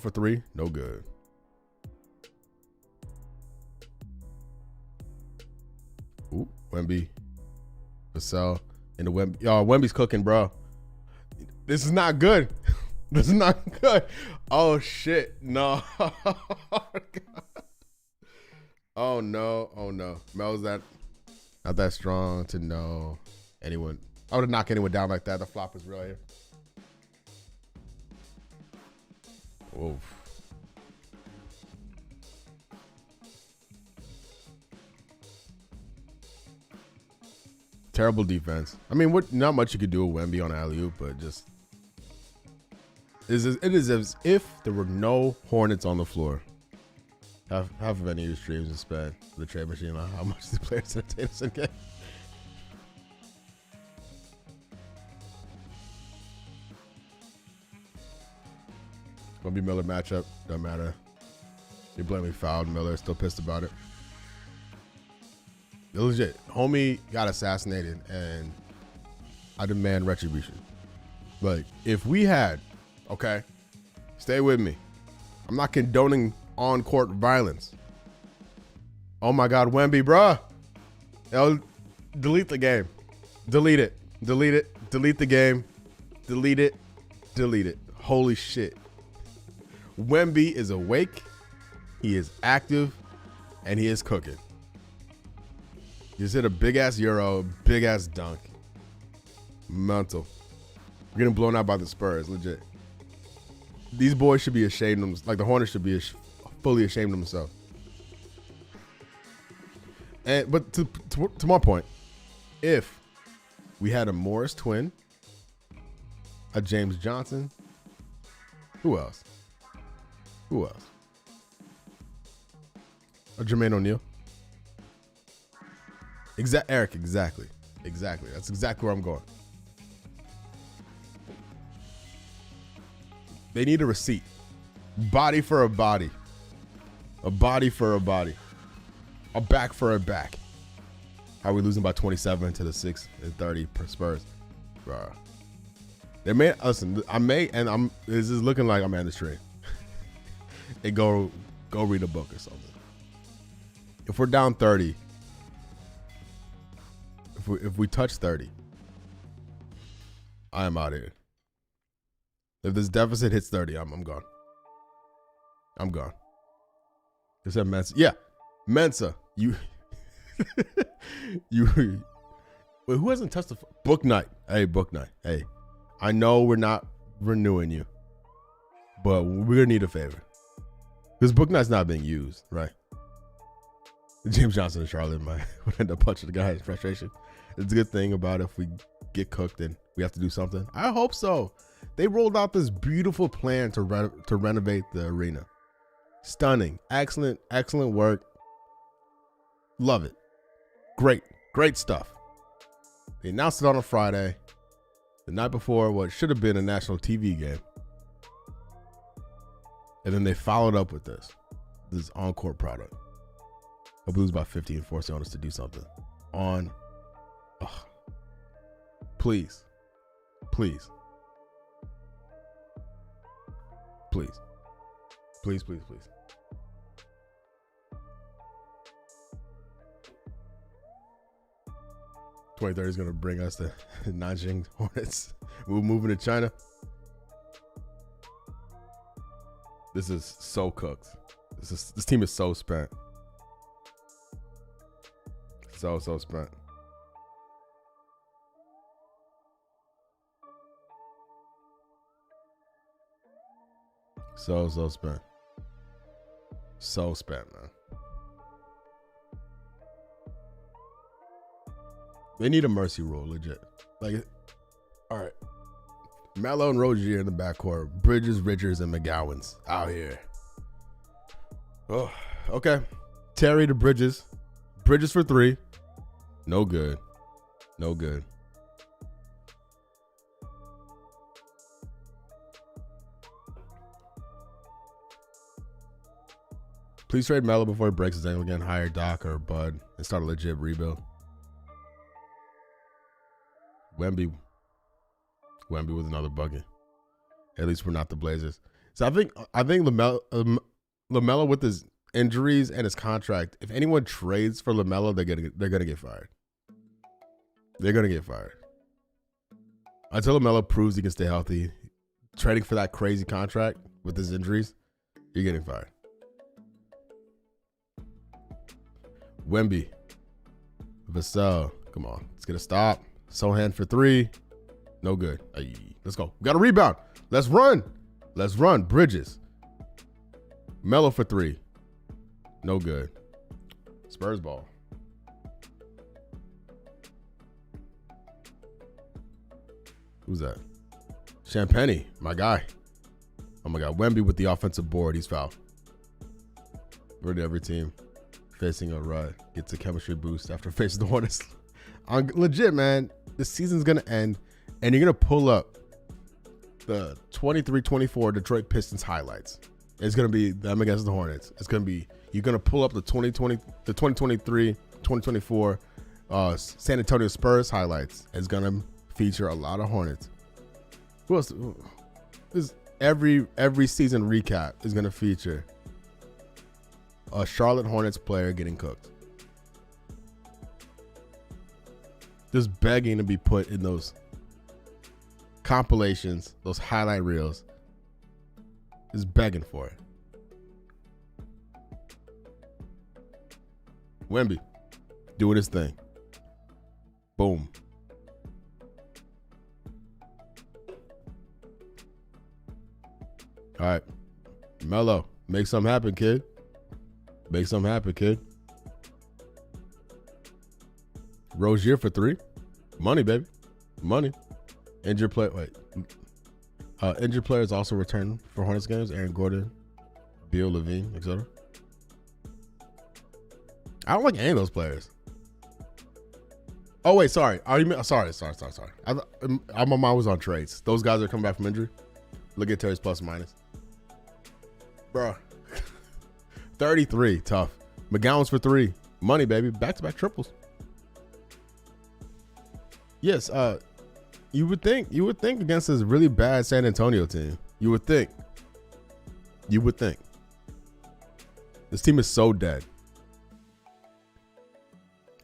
for 3? No good. Ooh, Wemby. Vassell. And the Wemby. Y'all, Wemby's cooking, bro. This is not good. This is not good. Oh, shit. No. Oh, no. Oh, no. Mel's not that strong to know anyone. I would have knocked anyone down like that. The flop was real here. Oof. Terrible defense. I mean, not much you could do with Wemby on alley-oop, but just it is as if there were no Hornets on the floor. Half of any of your streams is spent for the trade machine on how much the players entertain us in game. Wemby Miller matchup, doesn't matter. You blatantly fouled Miller, still pissed about it. Legit, homie got assassinated, and I demand retribution. Like, if we had, okay, stay with me. I'm not condoning on-court violence. Oh my God, Wemby, bruh. Delete the game. Delete it. Delete it. Delete the game. Delete it. Delete it. Holy shit. Wemby is awake. He is active, and he is cooking. He just hit a big-ass Euro, big-ass dunk. Mental. We're getting blown out by the Spurs, legit. these boys should be ashamed of them. Like the Hornets should be fully ashamed of themselves. But to my point, if we had a Morris twin, a James Johnson, who else? A Jermaine O'Neal. Eric, exactly. That's exactly where I'm going. They need a receipt. Body for a body. A body for a body. A back for a back. How are we losing by 27 to the 6-30 per Spurs? Bro. Listen, this is looking like I'm on the stream. And go read a book or something. If we're down 30, if we touch 30, I am out of here. If this deficit hits 30, I'm gone. I'm gone. Is that Mensa? Yeah, Mensa. You. Wait, who hasn't testified? Book night. Hey, book night. Hey, I know we're not renewing you, but we're gonna need a favor because book night's not being used, right? James Johnson and Charlotte might end up punching the guy's frustration. It's a good thing about if we get cooked and we have to do something. I hope so. They rolled out this beautiful plan to renovate the arena. Stunning. Excellent work. Love it. Great stuff. They announced it on a Friday, the night before what should have been a national TV game. And then they followed up with this on-court product. I lose by 50 and forcing us to do something. Please. 2030 is going to bring us the Nanjing Hornets. We're moving to China. This is so cooked. This team is so spent. So spent. So spent. So spent, man. They need a mercy rule, legit. Like, all right. Melo and Rozier in the backcourt. Bridges, Richards, and McGowan's out here. Oh, okay. Terry to Bridges. Bridges for 3. No good. Please trade Melo before he breaks his ankle again. Hire Doc or Bud and start a legit rebuild. Wemby with another bucket. At least we're not the Blazers. So I think LaMelo with his injuries and his contract, if anyone trades for LaMelo, they're gonna get fired. They're gonna get fired. Until LaMelo proves he can stay healthy, trading for that crazy contract with his injuries, you're getting fired. Wemby, Vassell, come on, let's get a stop. Sohan for 3, no good. Let's go. We got a rebound. Let's run. Bridges, Melo for 3, no good. Spurs ball. Who's that? Champagny, my guy. Oh my God, Wemby with the offensive board. He's fouled. Really, every team facing a rut gets a chemistry boost after facing the Hornets. Legit, man. The season's going to end, and you're going to pull up the 23-24 Detroit Pistons highlights. It's going to be them against the Hornets. It's going to be, you're going to pull up the 2023-2024 San Antonio Spurs highlights. It's going to feature a lot of Hornets. Who else? Every season recap is going to feature a Charlotte Hornets player getting cooked. Just begging to be put in those compilations, those highlight reels. Just begging for it. Wemby doing his thing. Boom. All right. Melo, make something happen, kid. Make something happen, kid. Rozier for 3. Money, baby. Money. Injured player. Wait. Injured players also return for Hornets games. Aaron Gordon, Beal, Levine, etc. I don't like any of those players. Oh, wait. Sorry. Sorry. My mind was on trades. Those guys are coming back from injury. Look at Terry's plus minus. Bro. 33. Tough. McGowan's for 3. Money, baby. Back-to-back triples. Yes, you would think against this really bad San Antonio team. You would think. This team is so dead.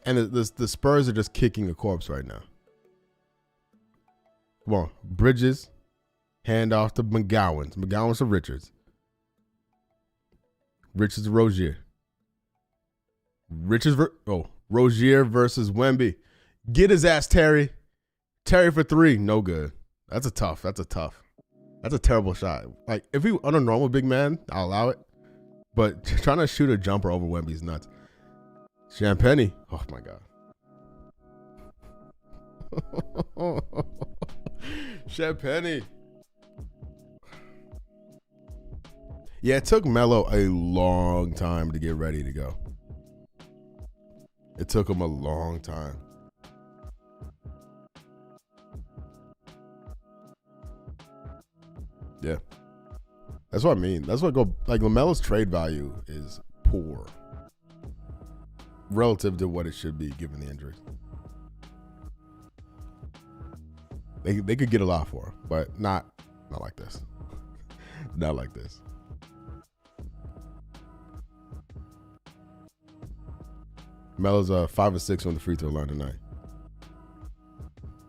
And the Spurs are just kicking a corpse right now. Come on. Bridges. Hand off to McGowan. McGowan's to Richards. Richards to Rozier. Rozier versus Wemby. Get his ass, Terry. Terry for 3. No good. That's a terrible shot. Like, if he on a normal big man, I'll allow it. But trying to shoot a jumper over Wemby's nuts. Champagny. Oh, my God. Champagny. Yeah, it took Melo a long time to get ready to go. It took him a long time. Yeah. That's what I mean. That's what LaMelo's trade value is poor relative to what it should be given the injuries. They could get a lot for him, but not like this. Not like this. Melo's 5 or 6 on the free throw line tonight.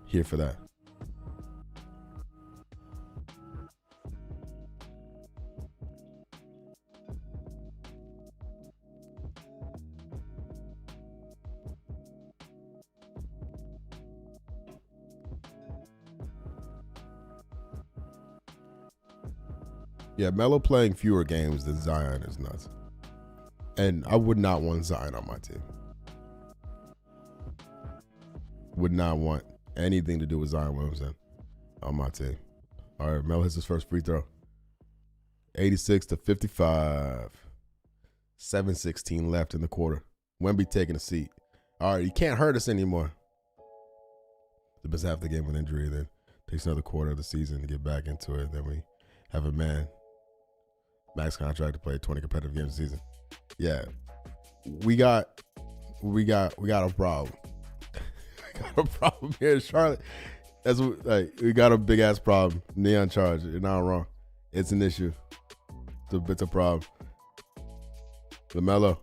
Here for that. Yeah, Melo playing fewer games than Zion is nuts. And I would not want Zion on my team. Would not want anything to do with Zion Williamson on my team. All right, Melo hits his first free throw. 86-55. 7:16 left in the quarter. Wemby taking a seat. All right, he can't hurt us anymore. The best half of the game with injury, then takes another quarter of the season to get back into it. Then we have a man, max contract to play 20 competitive games a season. Yeah, we got a problem. Got a problem here in Charlotte. We got a big ass problem. Neon charge. You're not wrong. It's an issue. It's a problem. LaMelo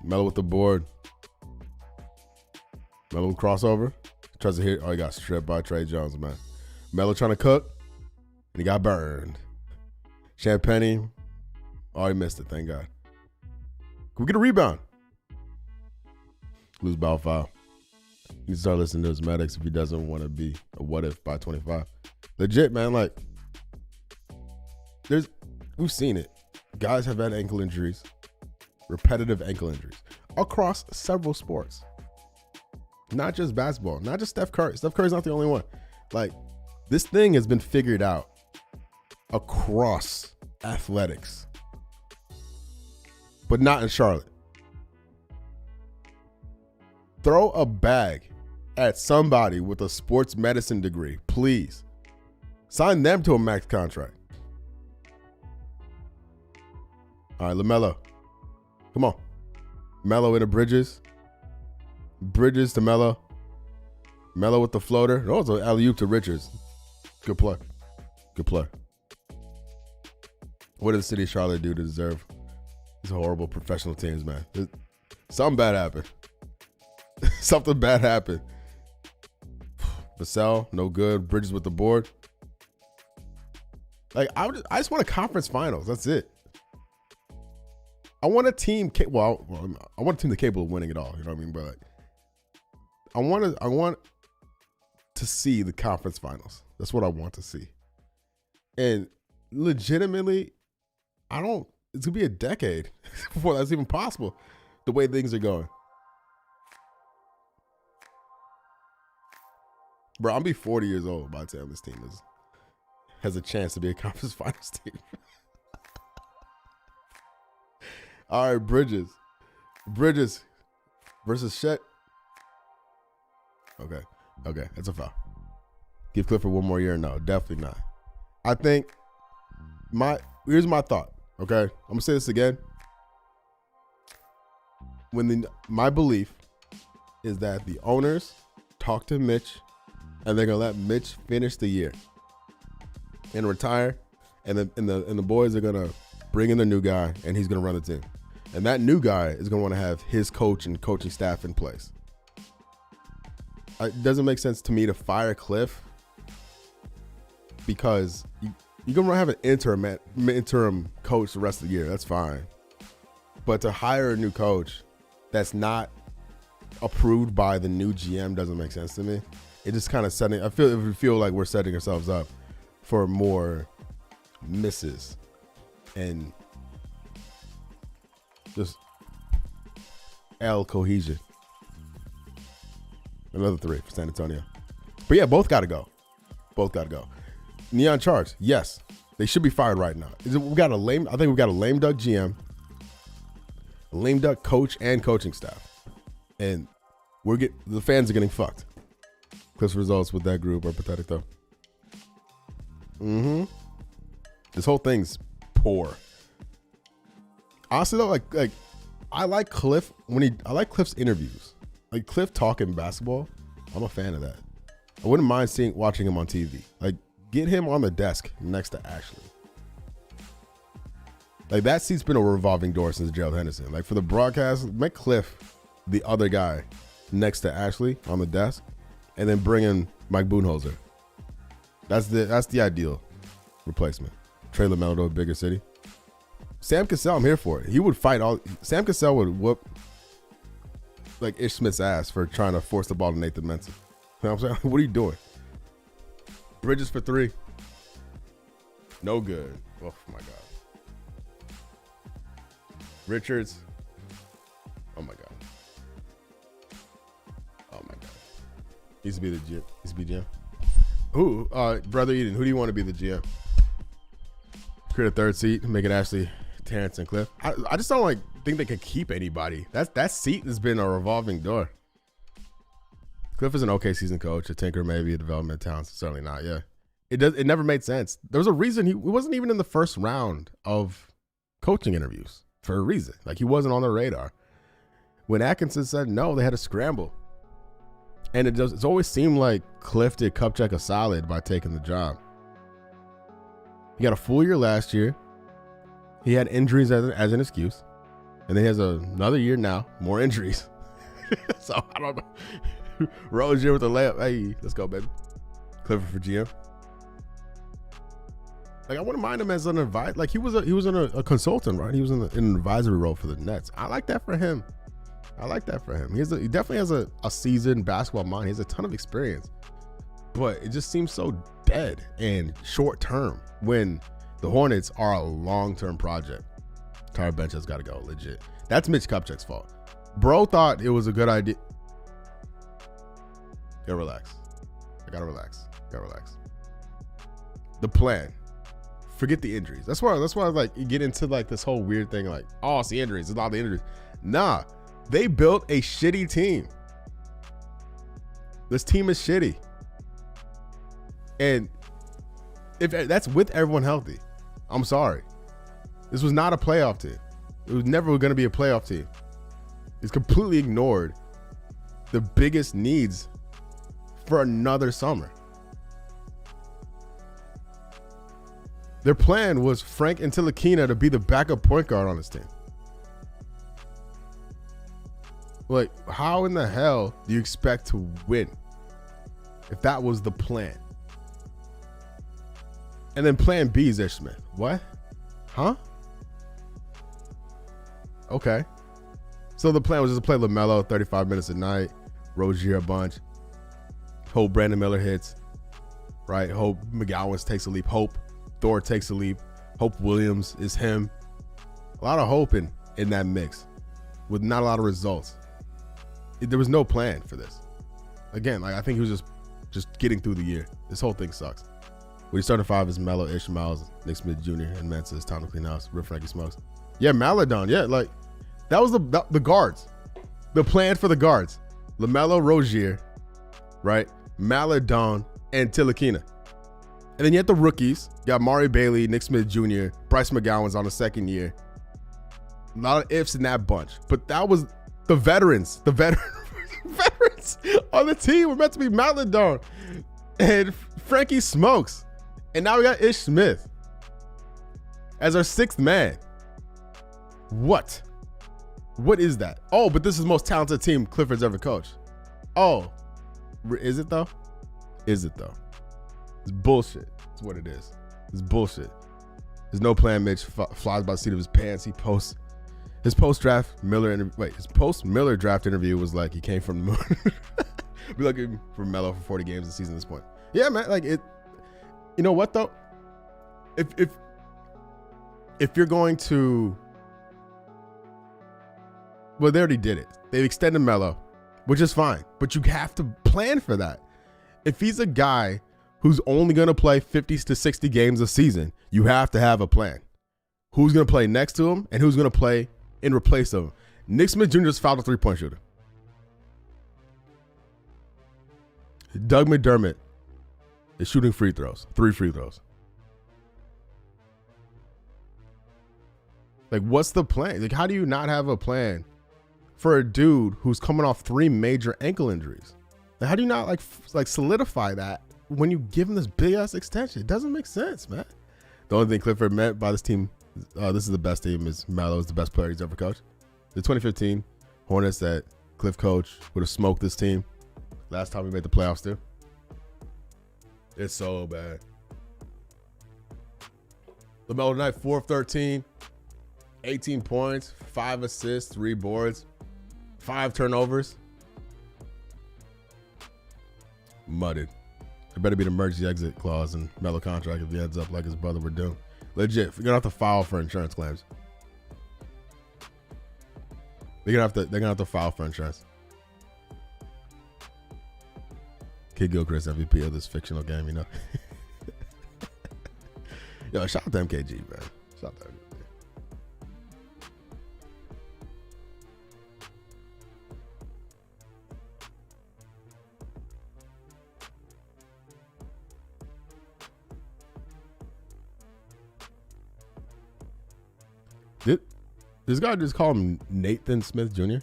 with the board. Melo with crossover. Tries to hit. Oh, he got stripped by Trey Jones, man. Melo trying to cook, and he got burned. Champagny. Oh, he missed it. Thank God. Can we get a rebound? Lose ball foul. He needs to start listening to his medics if he doesn't want to be a what if by 25. Legit, man. Like, we've seen it. Guys have had ankle injuries, repetitive ankle injuries across several sports. Not just basketball, not just Steph Curry. Steph Curry's not the only one. Like, this thing has been figured out across athletics, but not in Charlotte. Throw a bag at somebody with a sports medicine degree, please. Sign them to a max contract. All right, LaMelo. Come on. Melo into Bridges. Bridges to Melo. Melo with the floater. Oh, it's an alley-oop to Richards. Good play. Good play. What did the city of Charlotte do to deserve these horrible professional teams, man? Something bad happened. Something bad happened. Vassell, no good. Bridges with the board. Like, I just want a conference finals. That's it. I want a team. I want a team that's capable of winning it all. You know what I mean? But like, I want to see the conference finals. That's what I want to see. And legitimately, it's going to be a decade before that's even possible, the way things are going. Bro, I'll be 40 years old by the time this team has a chance to be a conference finals team. All right, Bridges. Bridges versus Chet. Okay, that's a foul. Give Clifford one more year? No, definitely not. I think here's my thought, okay? I'm going to say this again. My belief is that the owners talk to Mitch, and they're going to let Mitch finish the year and retire, and the boys are going to bring in the new guy, and he's going to run the team. And that new guy is going to want to have his coach and coaching staff in place. It doesn't make sense to me to fire Cliff because you're going to have an interim coach the rest of the year. That's fine. But to hire a new coach that's not approved by the new GM doesn't make sense to me. It just kind of I feel like we're setting ourselves up for more misses and just cohesion. Another 3 for San Antonio. But yeah, both got to go. Neon Charge, yes, they should be fired right now. I think we got a lame duck GM, a lame duck coach and coaching staff, and the fans are getting fucked. Cliff's results with that group are pathetic though. This whole thing's poor. Honestly though, like I like Cliff I like Cliff's interviews. Like Cliff talking basketball, I'm a fan of that. I wouldn't mind watching him on TV. Like get him on the desk next to Ashley. Like that seat's been a revolving door since Gerald Henderson. Like for the broadcast, make Cliff the other guy next to Ashley on the desk, and then bring in Mike Budenholzer. That's the ideal replacement. Trey LaMelo to a bigger city. Sam Cassell, I'm here for it. He would fight Sam Cassell would whoop like Ish Smith's ass for trying to force the ball to Nathan Menson. You know what I'm saying? What are you doing? Bridges for 3. No good. Oh my God. Richards. Oh my God. Oh my God. Needs to be the GM. Needs to be GM. Who? Brother Eden, who do you want to be the GM? Create a 3rd seat, make it Ashley, Terrence, and Cliff. I just don't think they could keep anybody. That seat has been a revolving door. Cliff is an okay season coach. A tinker, maybe a development talent. Certainly not. Yeah, it never made sense. There was a reason he wasn't even in the first round of coaching interviews for a reason. Like he wasn't on the radar. When Atkinson said no, they had to scramble. And it's always seemed like Cliff did Kupchak a solid by taking the job. He got a full year last year. He had injuries as an excuse. And then he has another year now, more injuries. So I don't know. Rozier with the layup. Hey, let's go, baby. Clifford for GM. Like I wouldn't mind him as an advisor. Like he was a consultant, right? He was in an advisory role for the Nets. I like that for him. He definitely has a seasoned basketball mind. He has a ton of experience. But it just seems so dead and short term when the Hornets are a long-term project. Entire bench has got to go, legit. That's Mitch Kupchak's fault. Bro thought it was a good idea. Gotta relax. I gotta relax. The plan. Forget the injuries. That's why like you get into like this whole weird thing like, oh, it's the injuries. It's not the injuries. Nah, they built a shitty team. This team is shitty. And if that's with everyone healthy, I'm sorry. This was not a playoff team. It was never going to be a playoff team. It's completely ignored the biggest needs for another summer. Their plan was Frank Ntilikina to be the backup point guard on this team. Like, how in the hell do you expect to win if that was the plan? And then plan B is Ish Smith. What? Huh? Okay. So the plan was just to play LaMelo 35 minutes a night, Rozier a bunch, hope Brandon Miller hits, right? Hope McGowan takes a leap. Hope Thor takes a leap. Hope Williams is him. A lot of hope in that mix with not a lot of results. There was no plan for this. Again, like I think he was just getting through the year. This whole thing sucks. When he started 5 is Melo, Ish, Miles, Nick Smith Jr., and Mensa. It's time to clean house. Rip Frankie Smokes. Yeah, Maladon. Yeah, like that was the guards. The plan for the guards. LaMelo Rozier, right? Maladon and Tilakina. And then you had the rookies. You got Mari Bailey, Nick Smith Jr., Bryce McGowan's on the second year. A lot of ifs in that bunch. But that was the veterans. The veterans on the team were meant to be Maladon and Frankie Smokes. And now we got Ish Smith as our 6th man. What? What is that? Oh, but this is the most talented team Clifford's ever coached. Oh, is it though? Is it though? It's bullshit. It's what it is. It's bullshit. There's no plan. Mitch flies by the seat of his pants. He posts his post-draft his post-Miller draft interview was like he came from the moon. Be looking for Melo for 40 games a season at this point. Yeah, man. Like it. You know what though? If you're going to, well, they already did it. They've extended Melo, which is fine, but you have to plan for that. If he's a guy who's only going to play 50 to 60 games a season, you have to have a plan. Who's going to play next to him and who's going to play in replace of him? Nick Smith Jr. just fouled a 3-point shooter. Doug McDermott is shooting free throws, 3 free throws. Like, what's the plan? Like, how do you not have a plan for a dude who's coming off 3 major ankle injuries? Like, how do you not like solidify that when you give him this big ass extension? It doesn't make sense, man. The only thing Clifford meant by this team, this is the best team, is Melo is the best player he's ever coached. The 2015 Hornets that Cliff coached would have smoked this team. Last time we made the playoffs too. It's so bad. LaMelo tonight, 4 of 13, 18 points, 5 assists, 3 boards, 5 turnovers. Mudded. There better be an emergency exit clause in Melo contract if he ends up like his brother were doing. Legit, you're gonna have to file for insurance claims. They're gonna have to file for insurance. Kid Gilchrist MVP of this fictional game, you know. Yo, shout out to MKG, man. Shout out to MKG. Did this guy just call him Nathan Smith Jr.?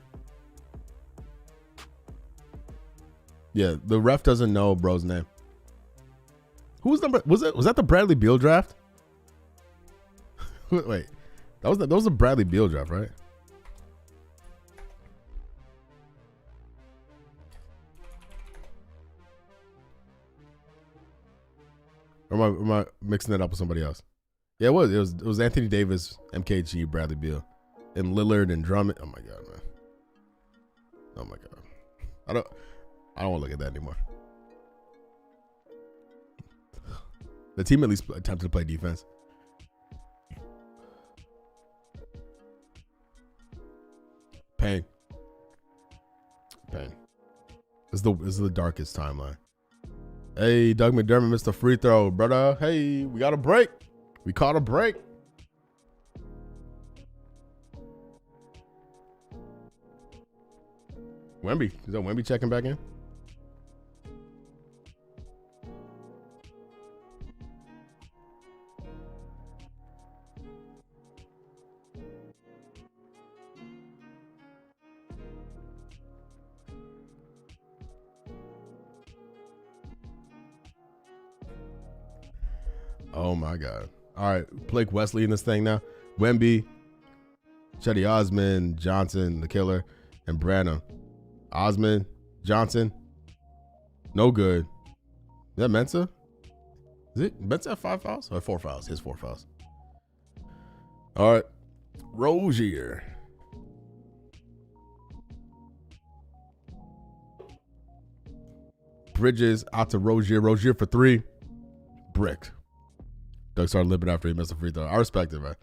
Yeah, the ref doesn't know bro's name. Who's number? Was that the Bradley Beal draft? Wait, that was the Bradley Beal draft, right? Or am I mixing it up with somebody else? Yeah, it was Anthony Davis, MKG, Bradley Beal, and Lillard and Drummond. Oh my god, man. Oh my god. I don't want to look at that anymore. The team at least attempted to play defense. Pain. This is the darkest timeline. Hey, Doug McDermott missed a free throw, brother. Hey, we got a break. We caught a break. Wemby. Is that Wemby checking back in? Oh my God. All right. Blake Wesley in this thing now. Wemby, Chetty Osman, Johnson, the killer, and Branham. Osman, Johnson, no good. Is that Mensa? Is it Mensa have 5 fouls? Or 4 fouls? His 4 fouls. All right. Rozier. Bridges out to Rozier. Rozier for 3. Brick. Doug started limping after he missed a free throw. I respect it, man.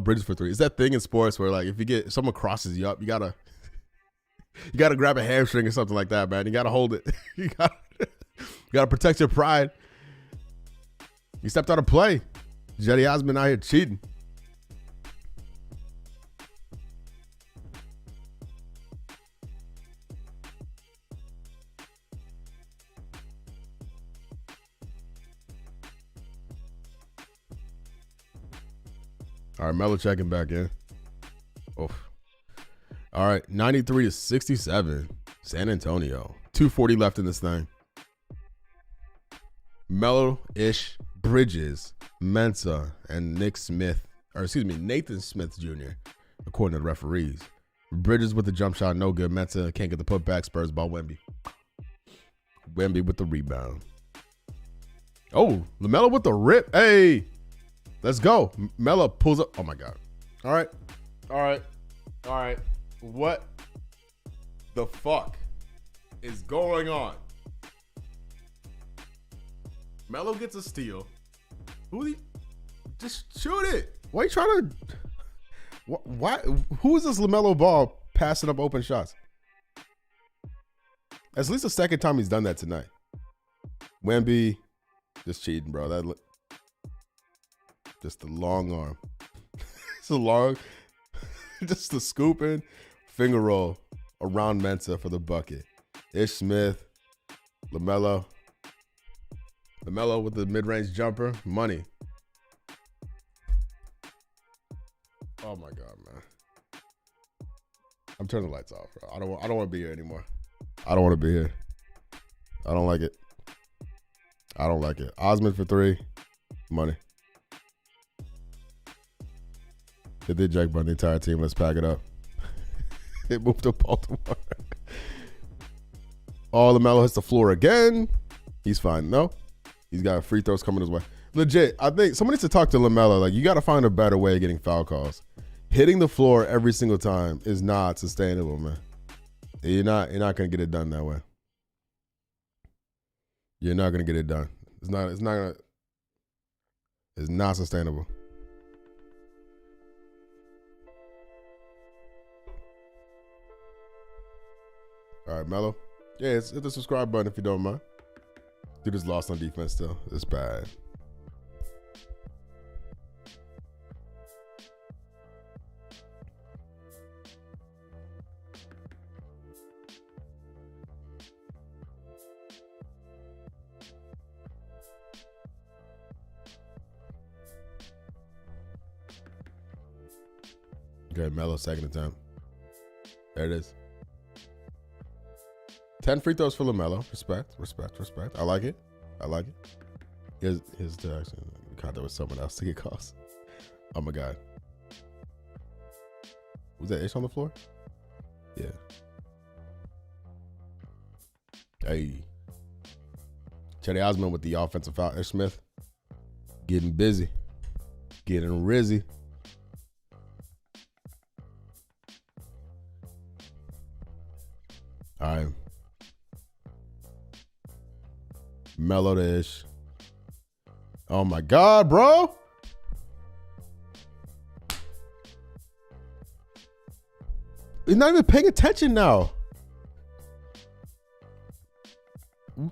Bridges for three. It's that thing in sports where like if someone crosses you up, you gotta grab a hamstring or something like that, man. You gotta hold it. you gotta protect your pride. You stepped out of play. Jetty Osman out here cheating. All right, Melo checking back in. Oof. All right, 93-67, San Antonio. 2:40 left in this thing. Melo-ish, Bridges, Mensah, and Nathan Smith Jr., according to the referees. Bridges with the jump shot, no good. Mensah can't get the putback. Spurs ball, Wemby. Wemby with the rebound. Oh, LaMelo with the rip. Hey, let's go. Melo pulls up. Oh, my God. All right. What the fuck is going on? Melo gets a steal. Just shoot it. Why are you trying to? Why? Who is this LaMelo Ball passing up open shots? That's at least the second time he's done that tonight. Wemby, just cheating, bro. Just the long arm. Just the scooping finger roll around Mensah for the bucket. Ish Smith, LaMelo with the mid-range jumper, money. Oh my God, man! I'm turning the lights off, bro. I don't want to be here anymore. I don't want to be here. I don't like it. Osman for three, money. They did jack by the entire team. Let's pack it up. It moved to Baltimore. Oh, LaMelo hits the floor again. He's fine. No, he's got free throws coming his way. Legit, I think someone needs to talk to LaMelo. Like, you got to find a better way of getting foul calls. Hitting the floor every single time is not sustainable, man. You're not gonna get it done that way. You're not gonna get it done. It's not sustainable. All right, Melo. Yeah, hit the subscribe button if you don't mind. Dude is lost on defense still. It's bad. Okay, Melo, second attempt. There it is. 10 free throws for LaMelo. Respect. I like it. His interaction contact with someone else to get calls. Oh my God. Was that Ish on the floor? Yeah. Hey. Chetty Osman with the offensive foul. Ish Smith getting busy. Getting rizzy. All right. Melo to Ish. Oh my God, bro. He's not even paying attention now.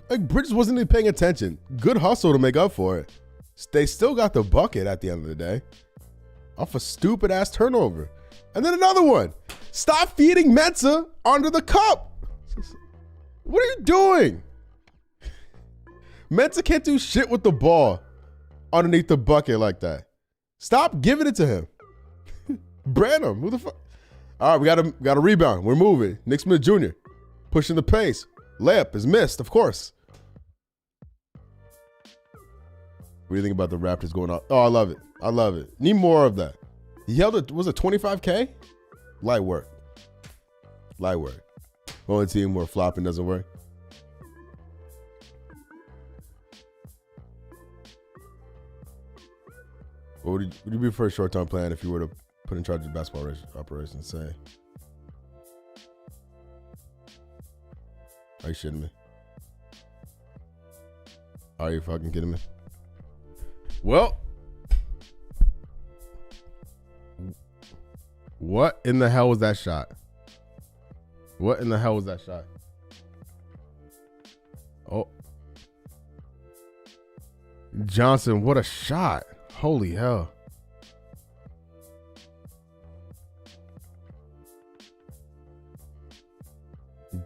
Like, Bridges wasn't even paying attention. Good hustle to make up for it. They still got the bucket at the end of the day. Off a stupid ass turnover. And then another one. Stop feeding Mensah under the cup. What are you doing? Mensah can't do shit with the ball underneath the bucket like that. Stop giving it to him. Branham, who the fuck? All right, we got a rebound. We're moving. Nick Smith Jr. pushing the pace. Layup is missed, of course. What do you think about the Raptors going out? Oh, I love it. Need more of that. He held it, was it 25K? Light work. Only team where flopping doesn't work. What would you be for a short-term plan if you were to put in charge of basketball operations? Say, are you shitting me? Are you fucking kidding me? Well, what in the hell was that shot? What in the hell was that shot? Oh. Johnson, what a shot. Holy hell.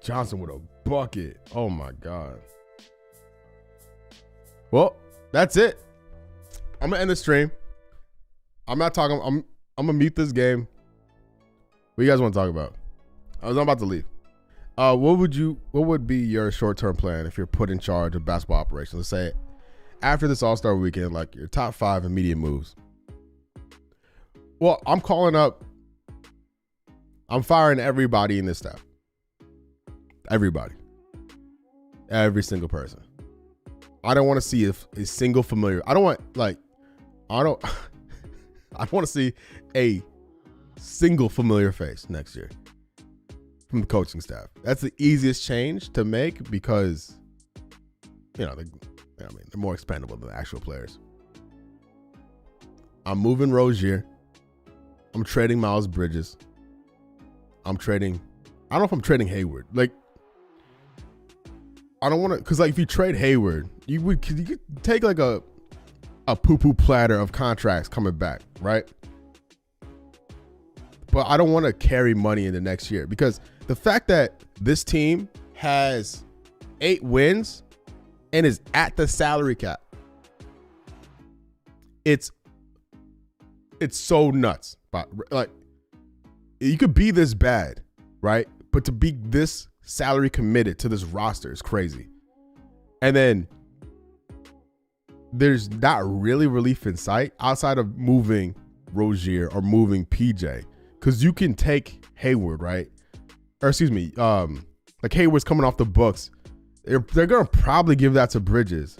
Johnson with a bucket. Oh my God. Well, that's it. I'm gonna end the stream. I'm not talking. I'm gonna mute this game. What do you guys want to talk about? I'm about to leave. What would be your short-term plan if you're put in charge of basketball operations? Let's say after this All-Star weekend, like your top 5 immediate moves. Well, I'm firing everybody in this staff. Everybody. Every single person. I don't want to see a single familiar. I don't want to see a single familiar face next year from the coaching staff. That's the easiest change to make because, they're more expendable than the actual players. I'm moving Rozier. I'm trading Miles Bridges. I don't know if I'm trading Hayward. Like, I don't want to, because like if you trade Hayward, you could take like a poo-poo platter of contracts coming back, right? But I don't want to carry money into next year because the fact that this team has 8 wins and is at the salary cap, it's so nuts. But like, you could be this bad, right? But to be this salary committed to this roster is crazy. And then there's not really relief in sight outside of moving Rozier or moving PJ. Because you can take Hayward, right? Or excuse me, like Hayward's coming off the books. They're going to probably give that to Bridges.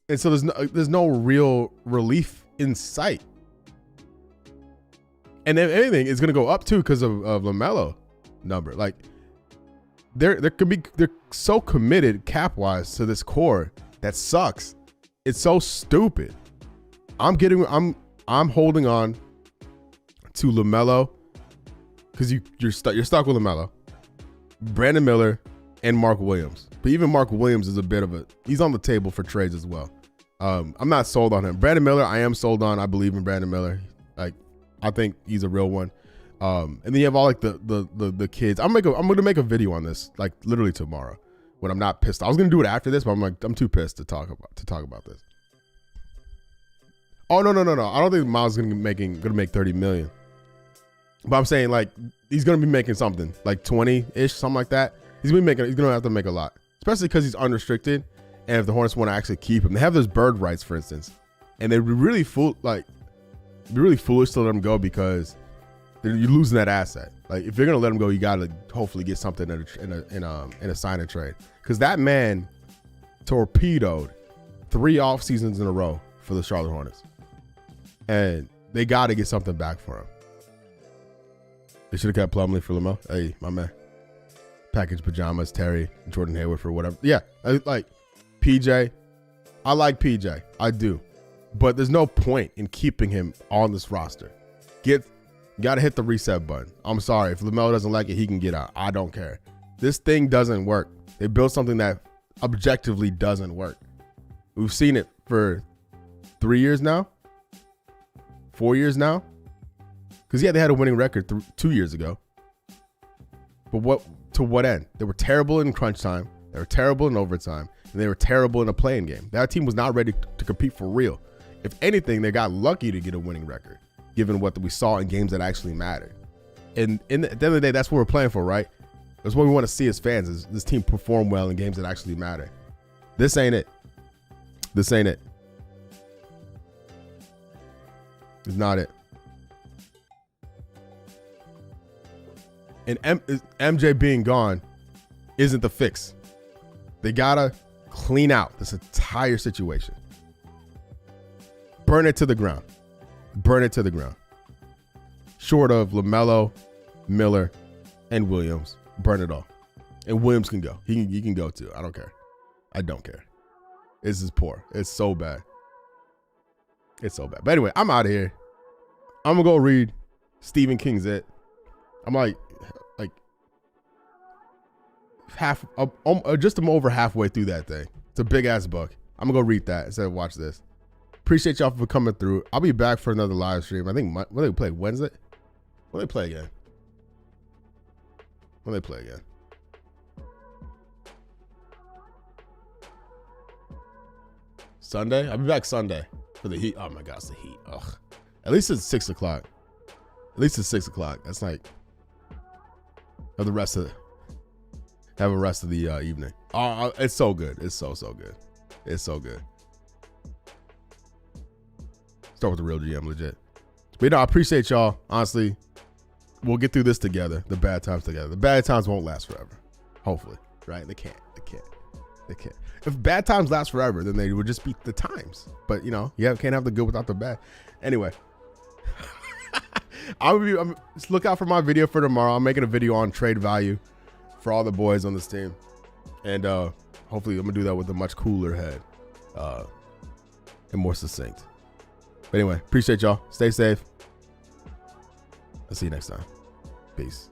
And so there's no real relief in sight. And if anything, it's going to go up too because of LaMelo number. Like, they're so committed cap-wise to this core that sucks. It's so stupid. I'm holding on to LaMelo because you're stuck with LaMelo, Brandon Miller, and Mark Williams. But even Mark Williams is he's on the table for trades as well. I'm not sold on him. Brandon Miller, I am sold on. I believe in Brandon Miller. Like, I think he's a real one. And then you have all like the kids. I'm gonna make a video on this like literally tomorrow when I'm not pissed. I was gonna do it after this, but I'm too pissed to talk about this. Oh no! I don't think Miles is gonna make $30 million. But I'm saying like he's gonna be making something like 20-ish, something like that. He's gonna have to make a lot, especially because he's unrestricted. And if the Hornets want to actually keep him, they have those bird rights, for instance, and they'd be really foolish to let him go because you're losing that asset. Like if you're gonna let him go, you gotta hopefully get something in a sign and trade, because that man torpedoed 3 off seasons in a row for the Charlotte Hornets, and they got to get something back for him. They should have kept Plumlee for Lamo. Hey, my man. Package pajamas, Terry, Jordan Hayward for whatever. Yeah, I like PJ. I like PJ. I do. But there's no point in keeping him on this roster. Got to hit the reset button. I'm sorry. If LaMelo doesn't like it, he can get out. I don't care. This thing doesn't work. They built something that objectively doesn't work. We've seen it for 3 years now. 4 years now. Because, yeah, they had a winning record 2 years ago. But to what end? They were terrible in crunch time. They were terrible in overtime. And they were terrible in a playing game. That team was not ready to compete for real. If anything, they got lucky to get a winning record, given what we saw in games that actually mattered. And at the end of the day, that's what we're playing for, right? That's what we want to see as fans, is this team perform well in games that actually matter. This ain't it. This ain't it. It's not it. And MJ being gone isn't the fix. They gotta clean out this entire situation. Burn it to the ground. Burn it to the ground. Short of LaMelo, Miller, and Williams, burn it all. And Williams can go. He can go too. I don't care. I don't care. This is poor. It's so bad. It's so bad. But anyway, I'm out of here. I'm gonna go read Stephen King's It. I'm like half, just I'm over halfway through that thing. It's a big ass book. I'm gonna go read that instead of watch this. Appreciate y'all for coming through. I'll be back for another live stream. I think when they play Wednesday. When they play again. When they play again. Sunday. I'll be back Sunday for the Heat. Oh my God, it's the Heat. Ugh. At least it's 6 o'clock. At least it's 6 o'clock. That's like have the rest of the evening. It's so good. It's so good. It's so good. Start with the real GM, legit. But I appreciate y'all. Honestly, we'll get through this together. The bad times together. The bad times won't last forever. Hopefully, right? They can't. If bad times last forever, then they would just be the times. But can't have the good without the bad. Anyway, just look out for my video for tomorrow. I'm making a video on trade value for all the boys on this team, and hopefully I'm gonna do that with a much cooler head and more succinct. But anyway, appreciate y'all. Stay safe. I'll see you next time. Peace.